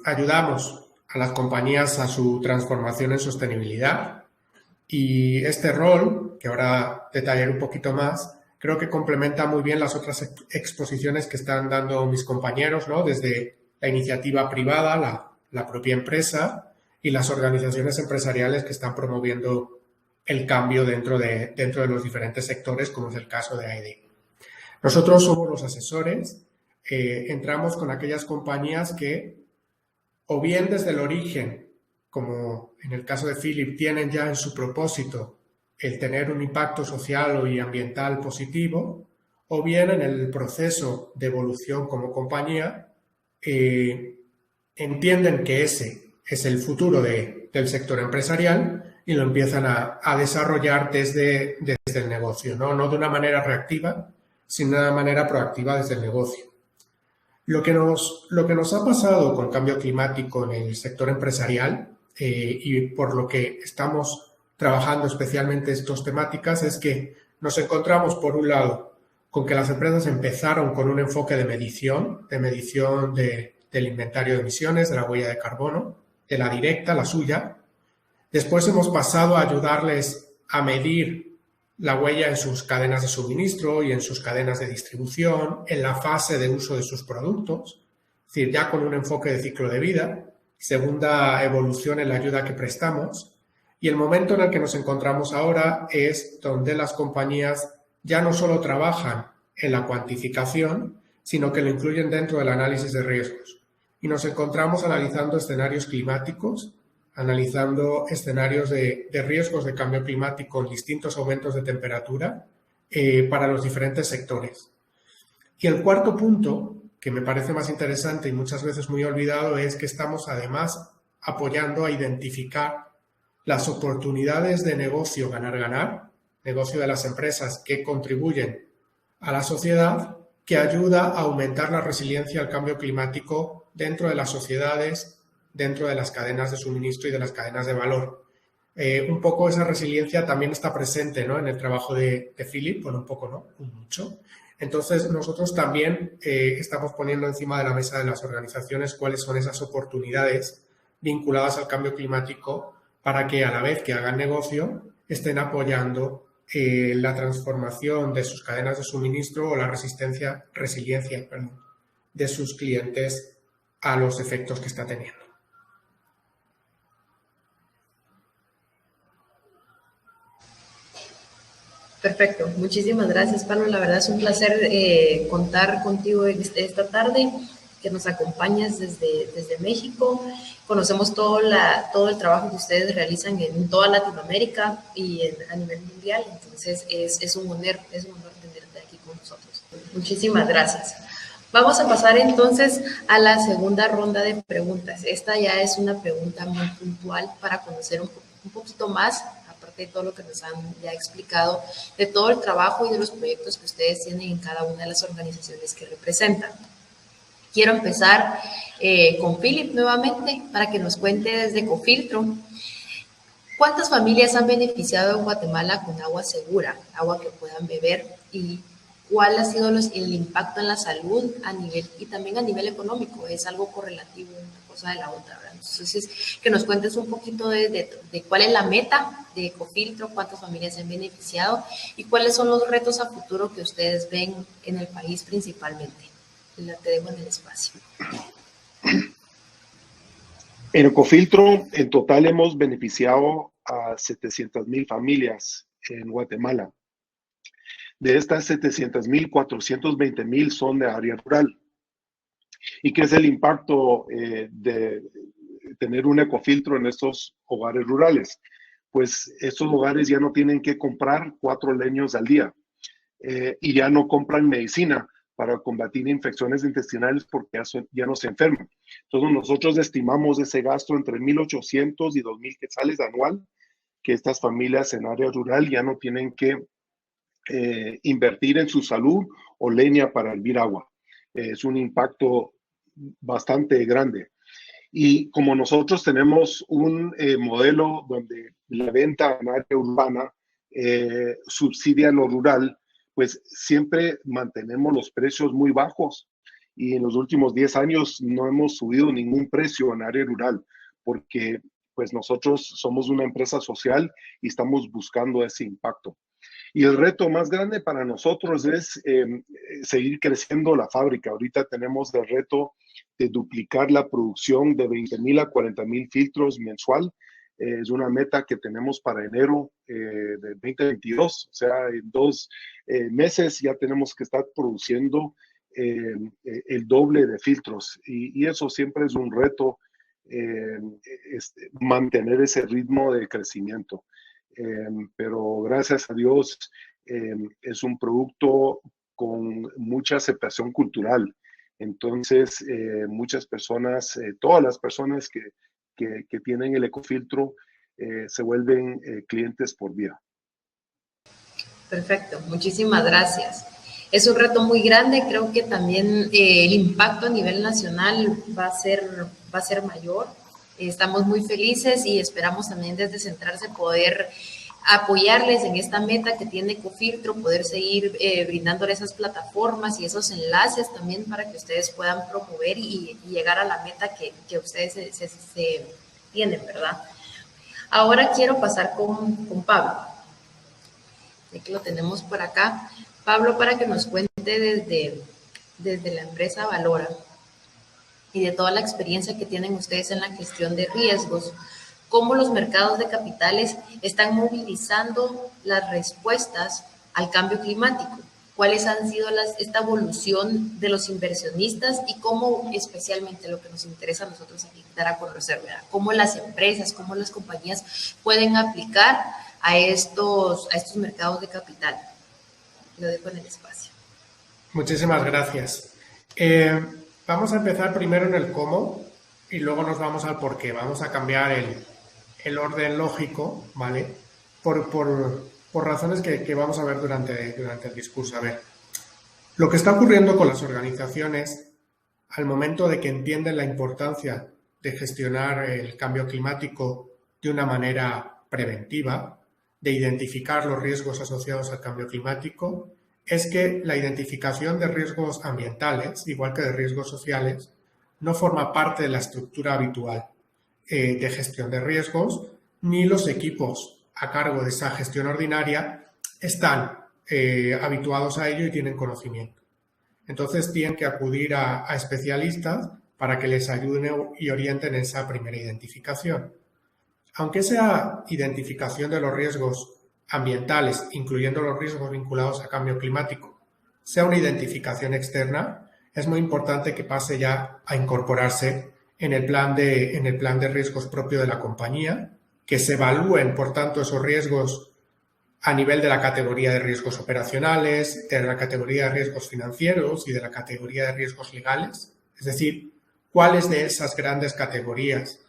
ayudamos a las compañías a su transformación en sostenibilidad y este rol, que ahora detallaré un poquito más, creo que complementa muy bien las otras exposiciones que están dando mis compañeros, ¿no? Desde la iniciativa privada, la propia empresa y las organizaciones empresariales que están promoviendo el cambio dentro de los diferentes sectores, como es el caso de AED. Nosotros somos los asesores, entramos con aquellas compañías que o bien desde el origen, como en el caso de Philip, tienen ya en su propósito el tener un impacto social y ambiental positivo, o bien en el proceso de evolución como compañía, entienden que ese es el futuro del sector empresarial y lo empiezan a desarrollar desde el negocio, no de una manera reactiva, sino de una manera proactiva desde el negocio. Lo que nos ha pasado con cambio climático en el sector empresarial y por lo que estamos trabajando especialmente estas temáticas es que nos encontramos, por un lado, con que las empresas empezaron con un enfoque de medición del inventario de emisiones, de la huella de carbono, de la directa, la suya. Después hemos pasado a ayudarles a medir la huella en sus cadenas de suministro y en sus cadenas de distribución, en la fase de uso de sus productos, es decir, ya con un enfoque de ciclo de vida, segunda evolución en la ayuda que prestamos, y el momento en el que nos encontramos ahora es donde las compañías ya no solo trabajan en la cuantificación, sino que lo incluyen dentro del análisis de riesgos. Y nos encontramos analizando escenarios climáticos, analizando escenarios de riesgos de cambio climático con distintos aumentos de temperatura para los diferentes sectores. Y el cuarto punto, que me parece más interesante y muchas veces muy olvidado, es que estamos además apoyando a identificar las oportunidades de negocio ganar-ganar, negocio de las empresas que contribuyen a la sociedad, que ayuda a aumentar la resiliencia al cambio climático dentro de las sociedades, dentro de las cadenas de suministro y de las cadenas de valor. Un poco esa resiliencia también está presente, ¿no?, en el trabajo de Philip, bueno, un poco, ¿no?, mucho. Entonces, nosotros también estamos poniendo encima de la mesa de las organizaciones cuáles son esas oportunidades vinculadas al cambio climático para que a la vez que hagan negocio estén apoyando la transformación de sus cadenas de suministro o la resiliencia de sus clientes a los efectos que está teniendo. Perfecto, muchísimas gracias, Pablo. La verdad es un placer contar contigo esta tarde, que nos acompañas desde México. Conocemos todo el trabajo que ustedes realizan en toda Latinoamérica y a nivel mundial, entonces es un honor tenerte aquí con nosotros. Muchísimas gracias. Vamos a pasar entonces a la segunda ronda de preguntas. Esta ya es una pregunta muy puntual para conocer un poquito más a aparte de todo lo que nos han ya explicado, de todo el trabajo y de los proyectos que ustedes tienen en cada una de las organizaciones que representan. Quiero empezar con Philip nuevamente para que nos cuente desde Ecofiltro. ¿Cuántas familias han beneficiado en Guatemala con agua segura, agua que puedan beber? ¿Y cuál ha sido el impacto en la salud a nivel y también a nivel económico? Es algo correlativo una cosa de la otra, ¿verdad? Entonces, que nos cuentes un poquito de cuál es la meta de Ecofiltro, cuántas familias se han beneficiado y cuáles son los retos a futuro que ustedes ven en el país principalmente. Te dejo en el espacio. En Ecofiltro, en total hemos beneficiado a 700,000 familias en Guatemala. De estas 700,000, 420,000 son de área rural. ¿Y qué es el impacto de tener un ecofiltro en estos hogares rurales? Pues estos hogares ya no tienen que comprar 4 leños al día y ya no compran medicina para combatir infecciones intestinales porque ya no se enferman. Entonces nosotros estimamos ese gasto entre 1,800 y 2,000 quetzales anual, que estas familias en área rural ya no tienen que invertir en su salud o leña para hervir agua. Es un impacto bastante grande. Y como nosotros tenemos un modelo donde la venta en área urbana subsidia lo rural, pues siempre mantenemos los precios muy bajos. Y en los últimos 10 años no hemos subido ningún precio en área rural, porque pues nosotros somos una empresa social y estamos buscando ese impacto. Y el reto más grande para nosotros es seguir creciendo la fábrica. Ahorita tenemos el reto de duplicar la producción de 20,000 a 40,000 filtros mensual. Es una meta que tenemos para enero de 2022. O sea, en 2 meses ya tenemos que estar produciendo el doble de filtros. Y eso siempre es un reto, mantener ese ritmo de crecimiento. Pero gracias a Dios es un producto con mucha aceptación cultural. Entonces, muchas personas, todas las personas que tienen el ecofiltro se vuelven clientes por vida. Perfecto, muchísimas gracias. Es un reto muy grande, creo que también el impacto a nivel nacional va a ser mayor. Estamos muy felices y esperamos también desde Centrarse poder apoyarles en esta meta que tiene Ecofiltro, poder seguir brindándoles esas plataformas y esos enlaces también para que ustedes puedan promover y llegar a la meta que ustedes se tienen, ¿verdad? Ahora quiero pasar con Pablo, ya que lo tenemos por acá. Pablo, para que nos cuente desde la empresa Valora y de toda la experiencia que tienen ustedes en la gestión de riesgos, cómo los mercados de capitales están movilizando las respuestas al cambio climático, cuáles han sido esta evolución de los inversionistas y cómo especialmente lo que nos interesa a nosotros aquí dar a conocer, ¿verdad? Cómo las empresas, cómo las compañías pueden aplicar a estos mercados de capital. Lo dejo en el espacio. Muchísimas gracias. Vamos a empezar primero en el cómo y luego nos vamos al por qué. Vamos a cambiar el orden lógico, ¿vale? Por razones que vamos a ver durante el discurso. A ver, lo que está ocurriendo con las organizaciones al momento de que entienden la importancia de gestionar el cambio climático de una manera preventiva, de identificar los riesgos asociados al cambio climático, es que la identificación de riesgos ambientales, igual que de riesgos sociales, no forma parte de la estructura habitual de gestión de riesgos, ni los equipos a cargo de esa gestión ordinaria están habituados a ello y tienen conocimiento. Entonces tienen que acudir a especialistas para que les ayuden y orienten en esa primera identificación. Aunque esa identificación de los riesgos ambientales, incluyendo los riesgos vinculados a cambio climático, sea una identificación externa, es muy importante que pase ya a incorporarse en el plan de riesgos propio de la compañía, que se evalúen, por tanto, esos riesgos a nivel de la categoría de riesgos operacionales, de la categoría de riesgos financieros y de la categoría de riesgos legales. Es decir, cuáles de esas grandes categorías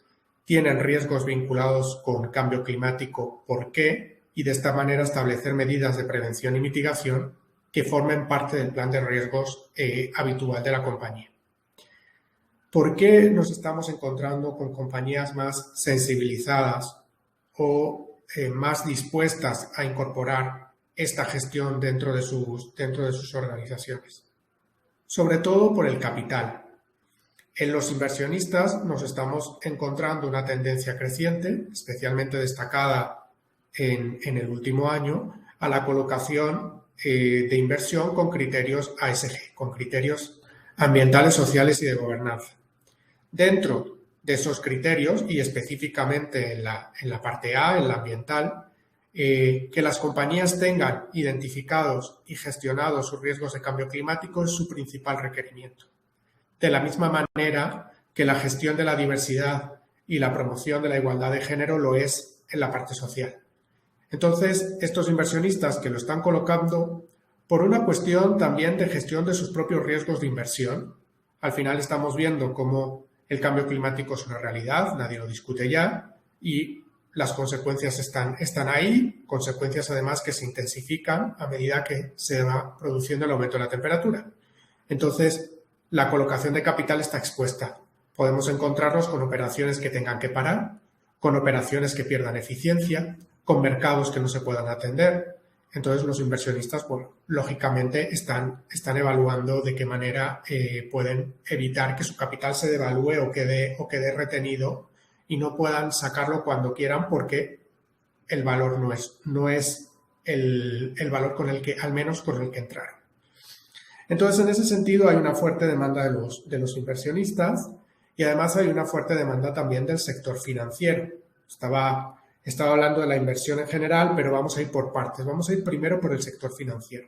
tienen riesgos vinculados con cambio climático, por qué, y de esta manera establecer medidas de prevención y mitigación que formen parte del plan de riesgos habitual de la compañía. ¿Por qué nos estamos encontrando con compañías más sensibilizadas o más dispuestas a incorporar esta gestión dentro de sus organizaciones? Sobre todo por el capital. En los inversionistas nos estamos encontrando una tendencia creciente, especialmente destacada en el último año, a la colocación de inversión con criterios ASG, con criterios ambientales, sociales y de gobernanza. Dentro de esos criterios, y específicamente en la parte A, en la ambiental, que las compañías tengan identificados y gestionados sus riesgos de cambio climático es su principal requerimiento. De la misma manera que la gestión de la diversidad y la promoción de la igualdad de género lo es en la parte social. Entonces, estos inversionistas que lo están colocando por una cuestión también de gestión de sus propios riesgos de inversión. Al final estamos viendo cómo el cambio climático es una realidad, nadie lo discute ya, y las consecuencias están ahí, consecuencias además que se intensifican a medida que se va produciendo el aumento de la temperatura. Entonces, la colocación de capital está expuesta. Podemos encontrarnos con operaciones que tengan que parar, con operaciones que pierdan eficiencia, con mercados que no se puedan atender. Entonces, los inversionistas, bueno, lógicamente están evaluando de qué manera pueden evitar que su capital se devalúe o quede retenido y no puedan sacarlo cuando quieran porque el valor no es el valor al menos con el que entraron. Entonces, en ese sentido, hay una fuerte demanda de los inversionistas y además hay una fuerte demanda también del sector financiero. Estaba hablando de la inversión en general, pero vamos a ir por partes. Vamos a ir primero por el sector financiero.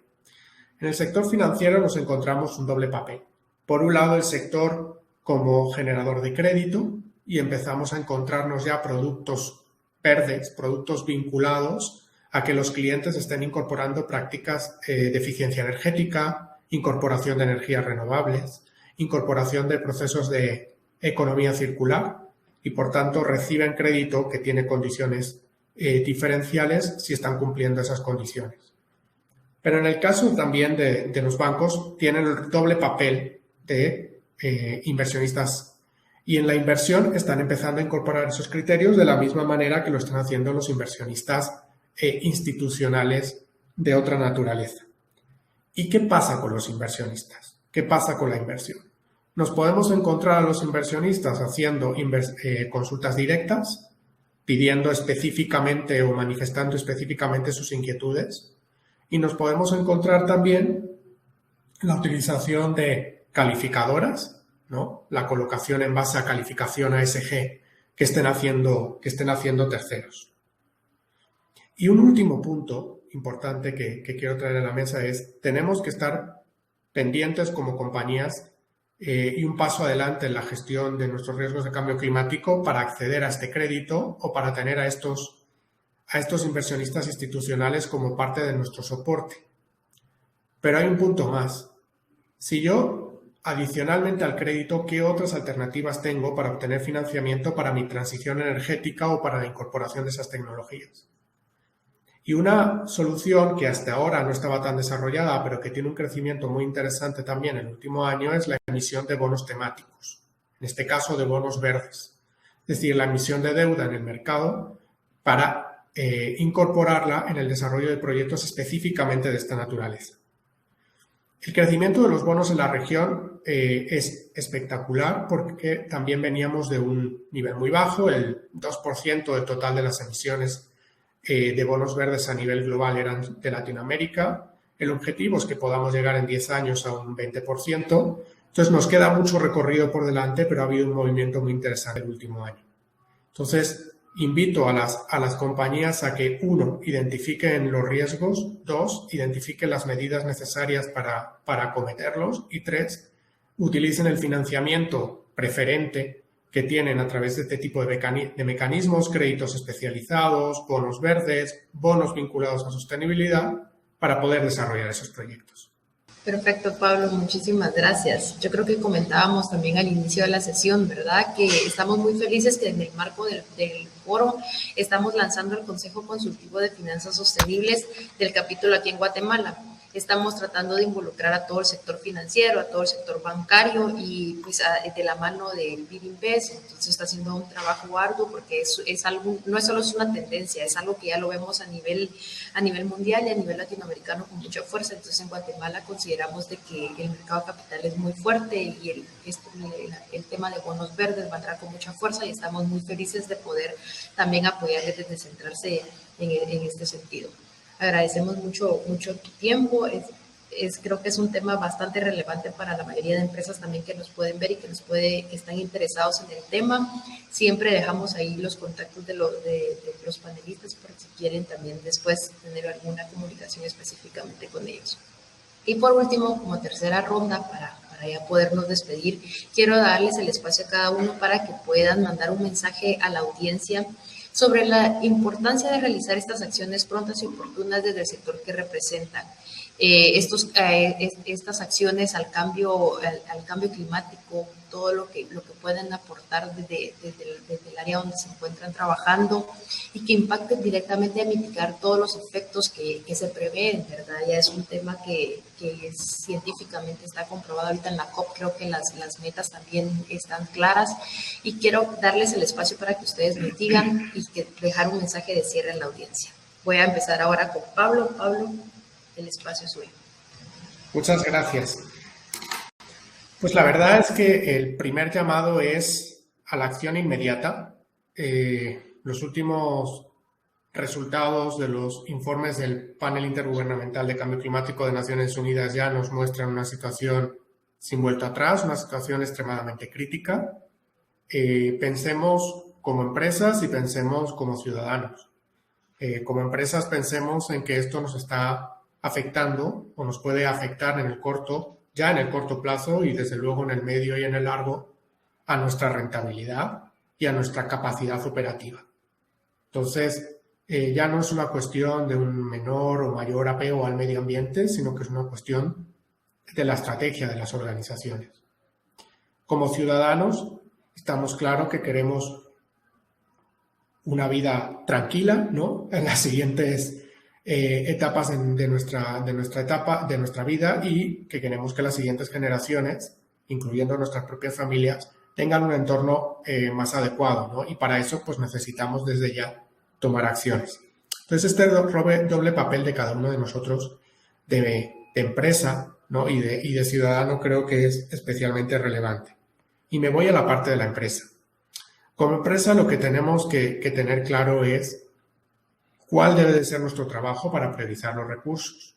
En el sector financiero nos encontramos un doble papel. Por un lado, el sector como generador de crédito y empezamos a encontrarnos ya productos verdes, productos vinculados a que los clientes estén incorporando prácticas de eficiencia energética, incorporación de energías renovables, incorporación de procesos de economía circular y, por tanto, reciben crédito que tiene condiciones diferenciales si están cumpliendo esas condiciones. Pero en el caso también de los bancos, tienen el doble papel de inversionistas y en la inversión están empezando a incorporar esos criterios de la misma manera que lo están haciendo los inversionistas institucionales de otra naturaleza. ¿Y qué pasa con los inversionistas? ¿Qué pasa con la inversión? Nos podemos encontrar a los inversionistas haciendo consultas directas, pidiendo específicamente o manifestando específicamente sus inquietudes, y nos podemos encontrar también la utilización de calificadoras, ¿no? La colocación en base a calificación ASG que estén haciendo terceros. Y un último punto importante que quiero traer a la mesa es, tenemos que estar pendientes como compañías y un paso adelante en la gestión de nuestros riesgos de cambio climático para acceder a este crédito o para tener a estos inversionistas institucionales como parte de nuestro soporte. Pero hay un punto más. Si yo, adicionalmente al crédito, ¿qué otras alternativas tengo para obtener financiamiento para mi transición energética o para la incorporación de esas tecnologías? Y una solución que hasta ahora no estaba tan desarrollada, pero que tiene un crecimiento muy interesante también en el último año, es la emisión de bonos temáticos, en este caso de bonos verdes. Es decir, la emisión de deuda en el mercado para incorporarla en el desarrollo de proyectos específicamente de esta naturaleza. El crecimiento de los bonos en la región es espectacular porque también veníamos de un nivel muy bajo, el 2% del total de las emisiones de bonos verdes a nivel global eran de Latinoamérica. El objetivo es que podamos llegar en 10 años a un 20%. Entonces nos queda mucho recorrido por delante, pero ha habido un movimiento muy interesante el último año. Entonces invito a las compañías a que, 1, identifiquen los riesgos, 2, identifiquen las medidas necesarias para acometerlos y 3, utilicen el financiamiento preferente que tienen a través de este tipo de mecanismos, créditos especializados, bonos verdes, bonos vinculados a sostenibilidad, para poder desarrollar esos proyectos. Perfecto, Pablo, muchísimas gracias. Yo creo que comentábamos también al inicio de la sesión, ¿verdad? Que estamos muy felices que en el marco del foro estamos lanzando el Consejo Consultivo de Finanzas Sostenibles del capítulo aquí en Guatemala. Estamos tratando de involucrar a todo el sector financiero, a todo el sector bancario y pues de la mano del BIDINVEST. Entonces está haciendo un trabajo arduo porque es algo, no es solo una tendencia, es algo que ya lo vemos a nivel mundial y a nivel latinoamericano con mucha fuerza. Entonces en Guatemala consideramos de que el mercado de capital es muy fuerte y el tema de bonos verdes vendrá con mucha fuerza y estamos muy felices de poder también apoyar desde centrarse en este sentido. Agradecemos mucho tu tiempo. Creo que es un tema bastante relevante para la mayoría de empresas también que nos pueden ver y que están interesados en el tema. Siempre dejamos ahí los contactos de los panelistas por si quieren también después tener alguna comunicación específicamente con ellos. Y por último, como tercera ronda, para ya podernos despedir, quiero darles el espacio a cada uno para que puedan mandar un mensaje a la audiencia sobre la importancia de realizar estas acciones prontas y oportunas desde el sector que representan. Estas acciones al cambio climático, todo lo que pueden aportar desde el área donde se encuentran trabajando y que impacten directamente a mitigar todos los efectos que se prevén, ¿verdad? Ya es un tema que científicamente está comprobado ahorita en la COP, creo que las metas también están claras y quiero darles el espacio para que ustedes me digan y dejar un mensaje de cierre en la audiencia. Voy a empezar ahora con Pablo. Pablo, el espacio es suyo. Muchas gracias. Pues la verdad es que el primer llamado es a la acción inmediata. Los últimos resultados de los informes del Panel Intergubernamental de Cambio Climático de Naciones Unidas ya nos muestran una situación sin vuelta atrás, una situación extremadamente crítica. Pensemos como empresas y pensemos como ciudadanos. Como empresas pensemos en que esto nos está afectando o nos puede afectar en el corto plazo y desde luego en el medio y en el largo a nuestra rentabilidad y a nuestra capacidad operativa. Entonces, ya no es una cuestión de un menor o mayor apego al medio ambiente, sino que es una cuestión de la estrategia de las organizaciones. Como ciudadanos, estamos claros que queremos una vida tranquila, ¿no? En las siguientes etapas de nuestra vida y que queremos que las siguientes generaciones, incluyendo nuestras propias familias, tengan un entorno más adecuado, ¿no? Y para eso pues necesitamos desde ya tomar acciones. Entonces este doble papel de cada uno de nosotros de empresa, ¿no? y de ciudadano creo que es especialmente relevante. Y me voy a la parte de la empresa. Como empresa lo que tenemos que tener claro es cuál debe de ser nuestro trabajo para priorizar los recursos.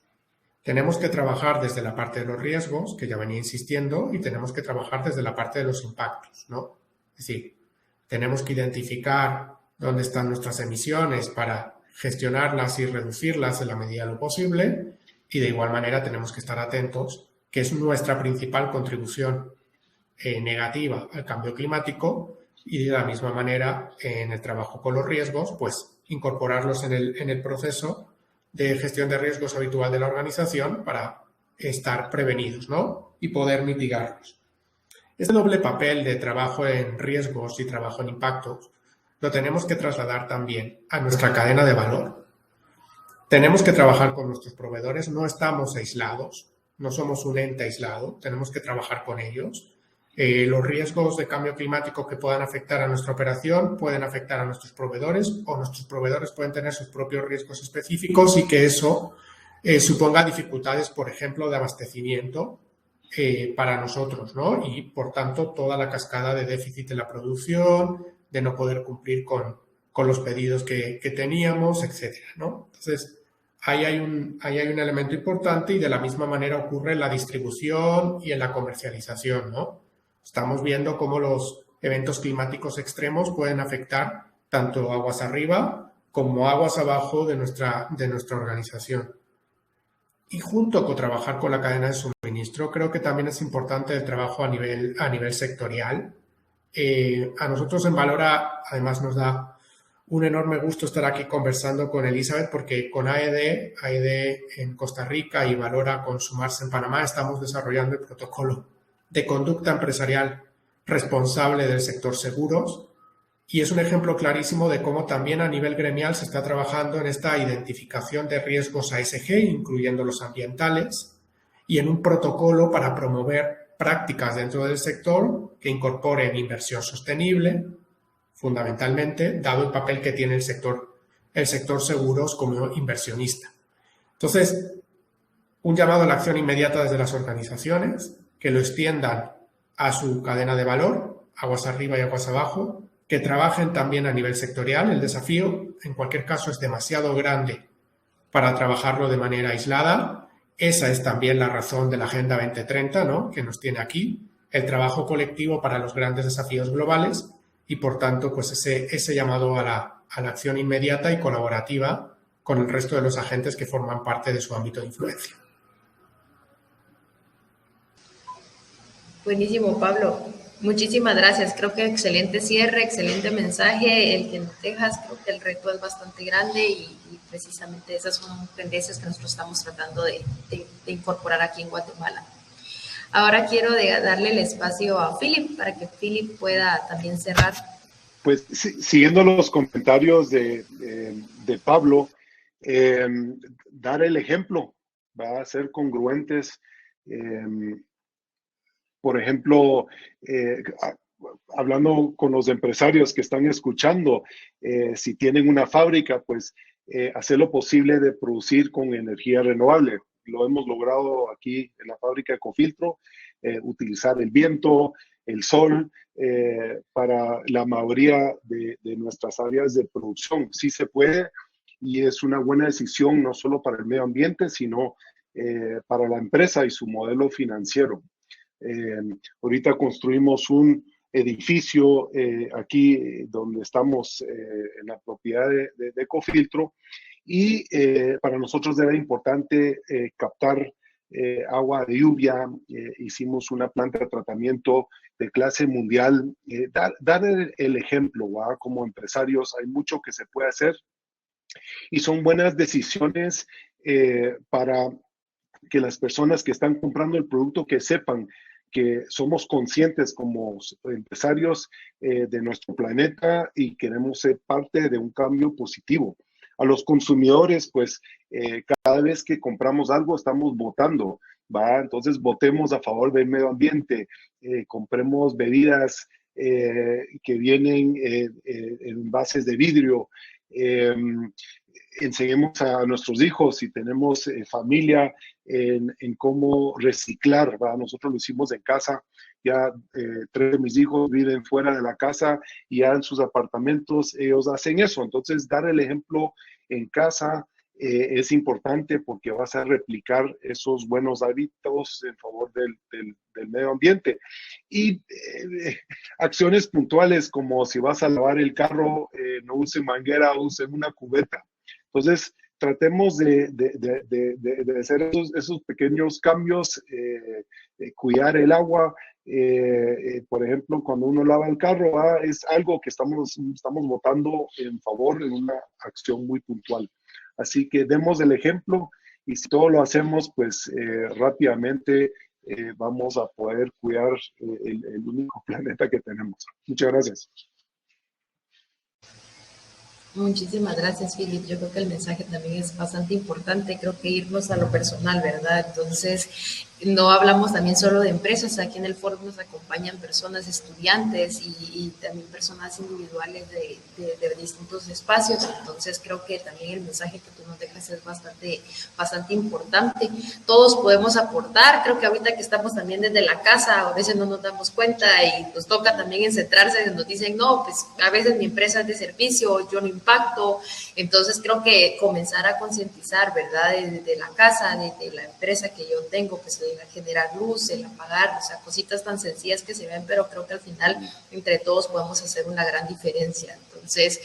Tenemos que trabajar desde la parte de los riesgos, que ya venía insistiendo, y tenemos que trabajar desde la parte de los impactos, ¿no? Es decir, tenemos que identificar dónde están nuestras emisiones para gestionarlas y reducirlas en la medida de lo posible, y de igual manera tenemos que estar atentos, que es nuestra principal contribución negativa al cambio climático, y de la misma manera en el trabajo con los riesgos, pues incorporarlos en el proceso de gestión de riesgos habitual de la organización para estar prevenidos, ¿no? Y poder mitigarlos. Este doble papel de trabajo en riesgos y trabajo en impactos lo tenemos que trasladar también a nuestra cadena de valor. Tenemos que trabajar con nuestros proveedores, no estamos aislados, no somos un ente aislado, tenemos que trabajar con ellos. Los riesgos de cambio climático que puedan afectar a nuestra operación pueden afectar a nuestros proveedores o nuestros proveedores pueden tener sus propios riesgos específicos y que eso suponga dificultades, por ejemplo, de abastecimiento para nosotros, ¿no? Y, por tanto, toda la cascada de déficit de la producción, de no poder cumplir con los pedidos que teníamos, etcétera, ¿no? Entonces, ahí hay un elemento importante y de la misma manera ocurre en la distribución y en la comercialización, ¿no? Estamos viendo cómo los eventos climáticos extremos pueden afectar tanto aguas arriba como aguas abajo de nuestra organización. Y junto con trabajar con la cadena de suministro, creo que también es importante el trabajo a nivel sectorial. A nosotros en Valora, además, nos da un enorme gusto estar aquí conversando con Elizabeth, porque con AED en Costa Rica y Valora con Sumarse en Panamá estamos desarrollando el protocolo de conducta empresarial responsable del sector seguros, y es un ejemplo clarísimo de cómo también a nivel gremial se está trabajando en esta identificación de riesgos ASG, incluyendo los ambientales, y en un protocolo para promover prácticas dentro del sector que incorporen inversión sostenible, fundamentalmente, dado el papel que tiene el sector seguros como inversionista. Entonces, un llamado a la acción inmediata desde las organizaciones, que lo extiendan a su cadena de valor, aguas arriba y aguas abajo, que trabajen también a nivel sectorial. El desafío, en cualquier caso, es demasiado grande para trabajarlo de manera aislada. Esa es también la razón de la Agenda 2030, ¿no?, que nos tiene aquí, el trabajo colectivo para los grandes desafíos globales, y por tanto, pues ese llamado a la acción inmediata y colaborativa con el resto de los agentes que forman parte de su ámbito de influencia. Buenísimo, Pablo. Muchísimas gracias. Creo que excelente cierre, excelente mensaje el que nos dejas. Creo que el reto es bastante grande y precisamente esas son tendencias que nosotros estamos tratando de incorporar aquí en Guatemala. Ahora quiero darle el espacio a Philip para que Philip pueda también cerrar. Pues siguiendo los comentarios de Pablo, dar el ejemplo, va a ser congruentes. Por ejemplo, hablando con los empresarios que están escuchando, si tienen una fábrica, pues hacer lo posible de producir con energía renovable. Lo hemos logrado aquí en la fábrica Ecofiltro, utilizar el viento, el sol, para la mayoría de nuestras áreas de producción. Sí se puede, y es una buena decisión no solo para el medio ambiente, sino para la empresa y su modelo financiero. Ahorita construimos un edificio aquí donde estamos en la propiedad de Ecofiltro, y para nosotros era importante captar agua de lluvia. Hicimos una planta de tratamiento de clase mundial. Dar el ejemplo, ¿va? Como empresarios hay mucho que se puede hacer, y son buenas decisiones para que las personas que están comprando el producto que sepan que somos conscientes como empresarios de nuestro planeta y queremos ser parte de un cambio positivo. A los consumidores, pues cada vez que compramos algo estamos votando, ¿va? Entonces votemos a favor del medio ambiente, compremos bebidas que vienen en envases de vidrio, enseñemos a nuestros hijos, si tenemos familia, en cómo reciclar, ¿va? Nosotros lo hicimos en casa. Ya 3 de mis hijos viven fuera de la casa y ya en sus apartamentos ellos hacen eso. Entonces, dar el ejemplo en casa es importante, porque vas a replicar esos buenos hábitos en favor del medio ambiente. Y acciones puntuales, como si vas a lavar el carro, no usen manguera, usen una cubeta. Entonces, tratemos de hacer esos pequeños cambios, cuidar el agua. Por ejemplo, cuando uno lava el carro, es algo que estamos votando en favor en una acción muy puntual. Así que demos el ejemplo, y si todo lo hacemos, pues rápidamente vamos a poder cuidar el único planeta que tenemos. Muchas gracias. Muchísimas gracias, Philip. Yo creo que el mensaje también es bastante importante. Creo que irnos a lo personal, ¿verdad? Entonces, no hablamos también solo de empresas. Aquí en el foro nos acompañan personas, estudiantes y también personas individuales de distintos espacios. Entonces, creo que también el mensaje que tú nos dejas es bastante importante. Todos podemos aportar. Creo que ahorita que estamos también desde la casa, a veces no nos damos cuenta y nos toca también centrarse. Nos dicen, no, pues a veces mi empresa es de servicio, yo no impacto. Entonces, creo que comenzar a concientizar, ¿verdad? Desde la casa, desde la empresa que yo tengo, que se a generar luz, el apagar, o sea, cositas tan sencillas que se ven, pero creo que al final entre todos podemos hacer una gran diferencia. Entonces,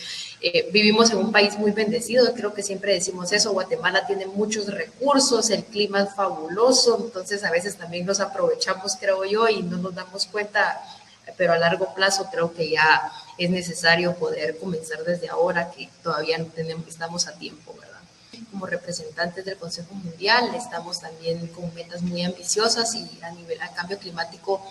vivimos en un país muy bendecido, creo que siempre decimos eso. Guatemala tiene muchos recursos, el clima es fabuloso, entonces a veces también nos aprovechamos, creo yo, y no nos damos cuenta pero a largo plazo creo que ya es necesario poder comenzar desde ahora, que todavía no estamos a tiempo, ¿verdad? Como representantes del Consejo Mundial estamos también con metas muy ambiciosas y a cambio climático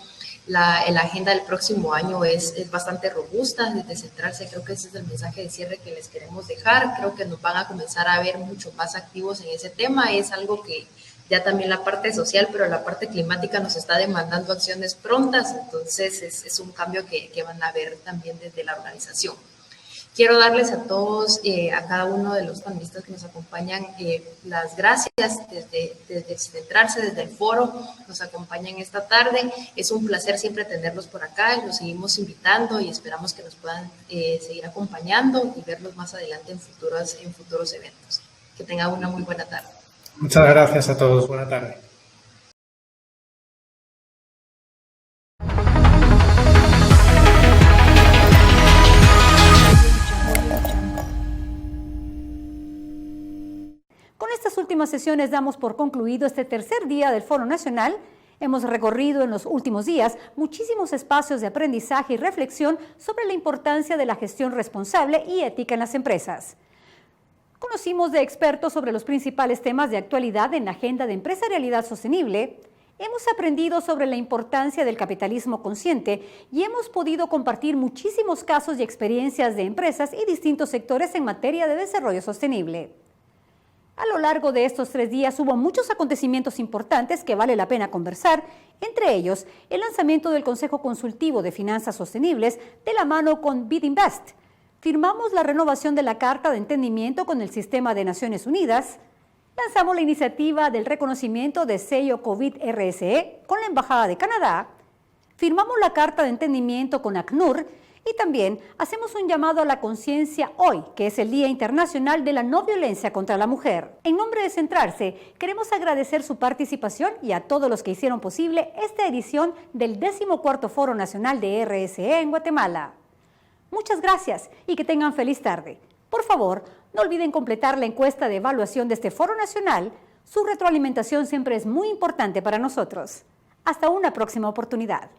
la agenda del próximo año es bastante robusta desde centrarse. Creo que ese es el mensaje de cierre que les queremos dejar. Creo que nos van a comenzar a ver mucho más activos en ese tema. Es algo que ya también la parte social, pero la parte climática nos está demandando acciones prontas, entonces es un cambio que van a ver también desde la organización. Quiero darles a todos, a cada uno de los panelistas que nos acompañan, las gracias desde centrarse, desde el foro, nos acompañan esta tarde. Es un placer siempre tenerlos por acá y los seguimos invitando y esperamos que nos puedan seguir acompañando y verlos más adelante en futuros eventos. Que tengan una muy buena tarde. Muchas gracias a todos. Buena tarde. Con estas últimas sesiones damos por concluido este tercer día del Foro Nacional. Hemos recorrido en los últimos días muchísimos espacios de aprendizaje y reflexión sobre la importancia de la gestión responsable y ética en las empresas. Conocimos de expertos sobre los principales temas de actualidad en la agenda de empresarialidad sostenible. Hemos aprendido sobre la importancia del capitalismo consciente y hemos podido compartir muchísimos casos y experiencias de empresas y distintos sectores en materia de desarrollo sostenible. A lo largo de estos 3 días hubo muchos acontecimientos importantes que vale la pena conversar, entre ellos el lanzamiento del Consejo Consultivo de Finanzas Sostenibles de la mano con BidInvest. Firmamos la renovación de la Carta de Entendimiento con el Sistema de Naciones Unidas. Lanzamos la iniciativa del reconocimiento de sello COVID-RSE con la Embajada de Canadá. Firmamos la Carta de Entendimiento con ACNUR. Y también hacemos un llamado a la conciencia hoy, que es el Día Internacional de la No Violencia contra la Mujer. En nombre de Centrarse, queremos agradecer su participación y a todos los que hicieron posible esta edición del 14º Foro Nacional de RSE en Guatemala. Muchas gracias y que tengan feliz tarde. Por favor, no olviden completar la encuesta de evaluación de este Foro Nacional. Su retroalimentación siempre es muy importante para nosotros. Hasta una próxima oportunidad.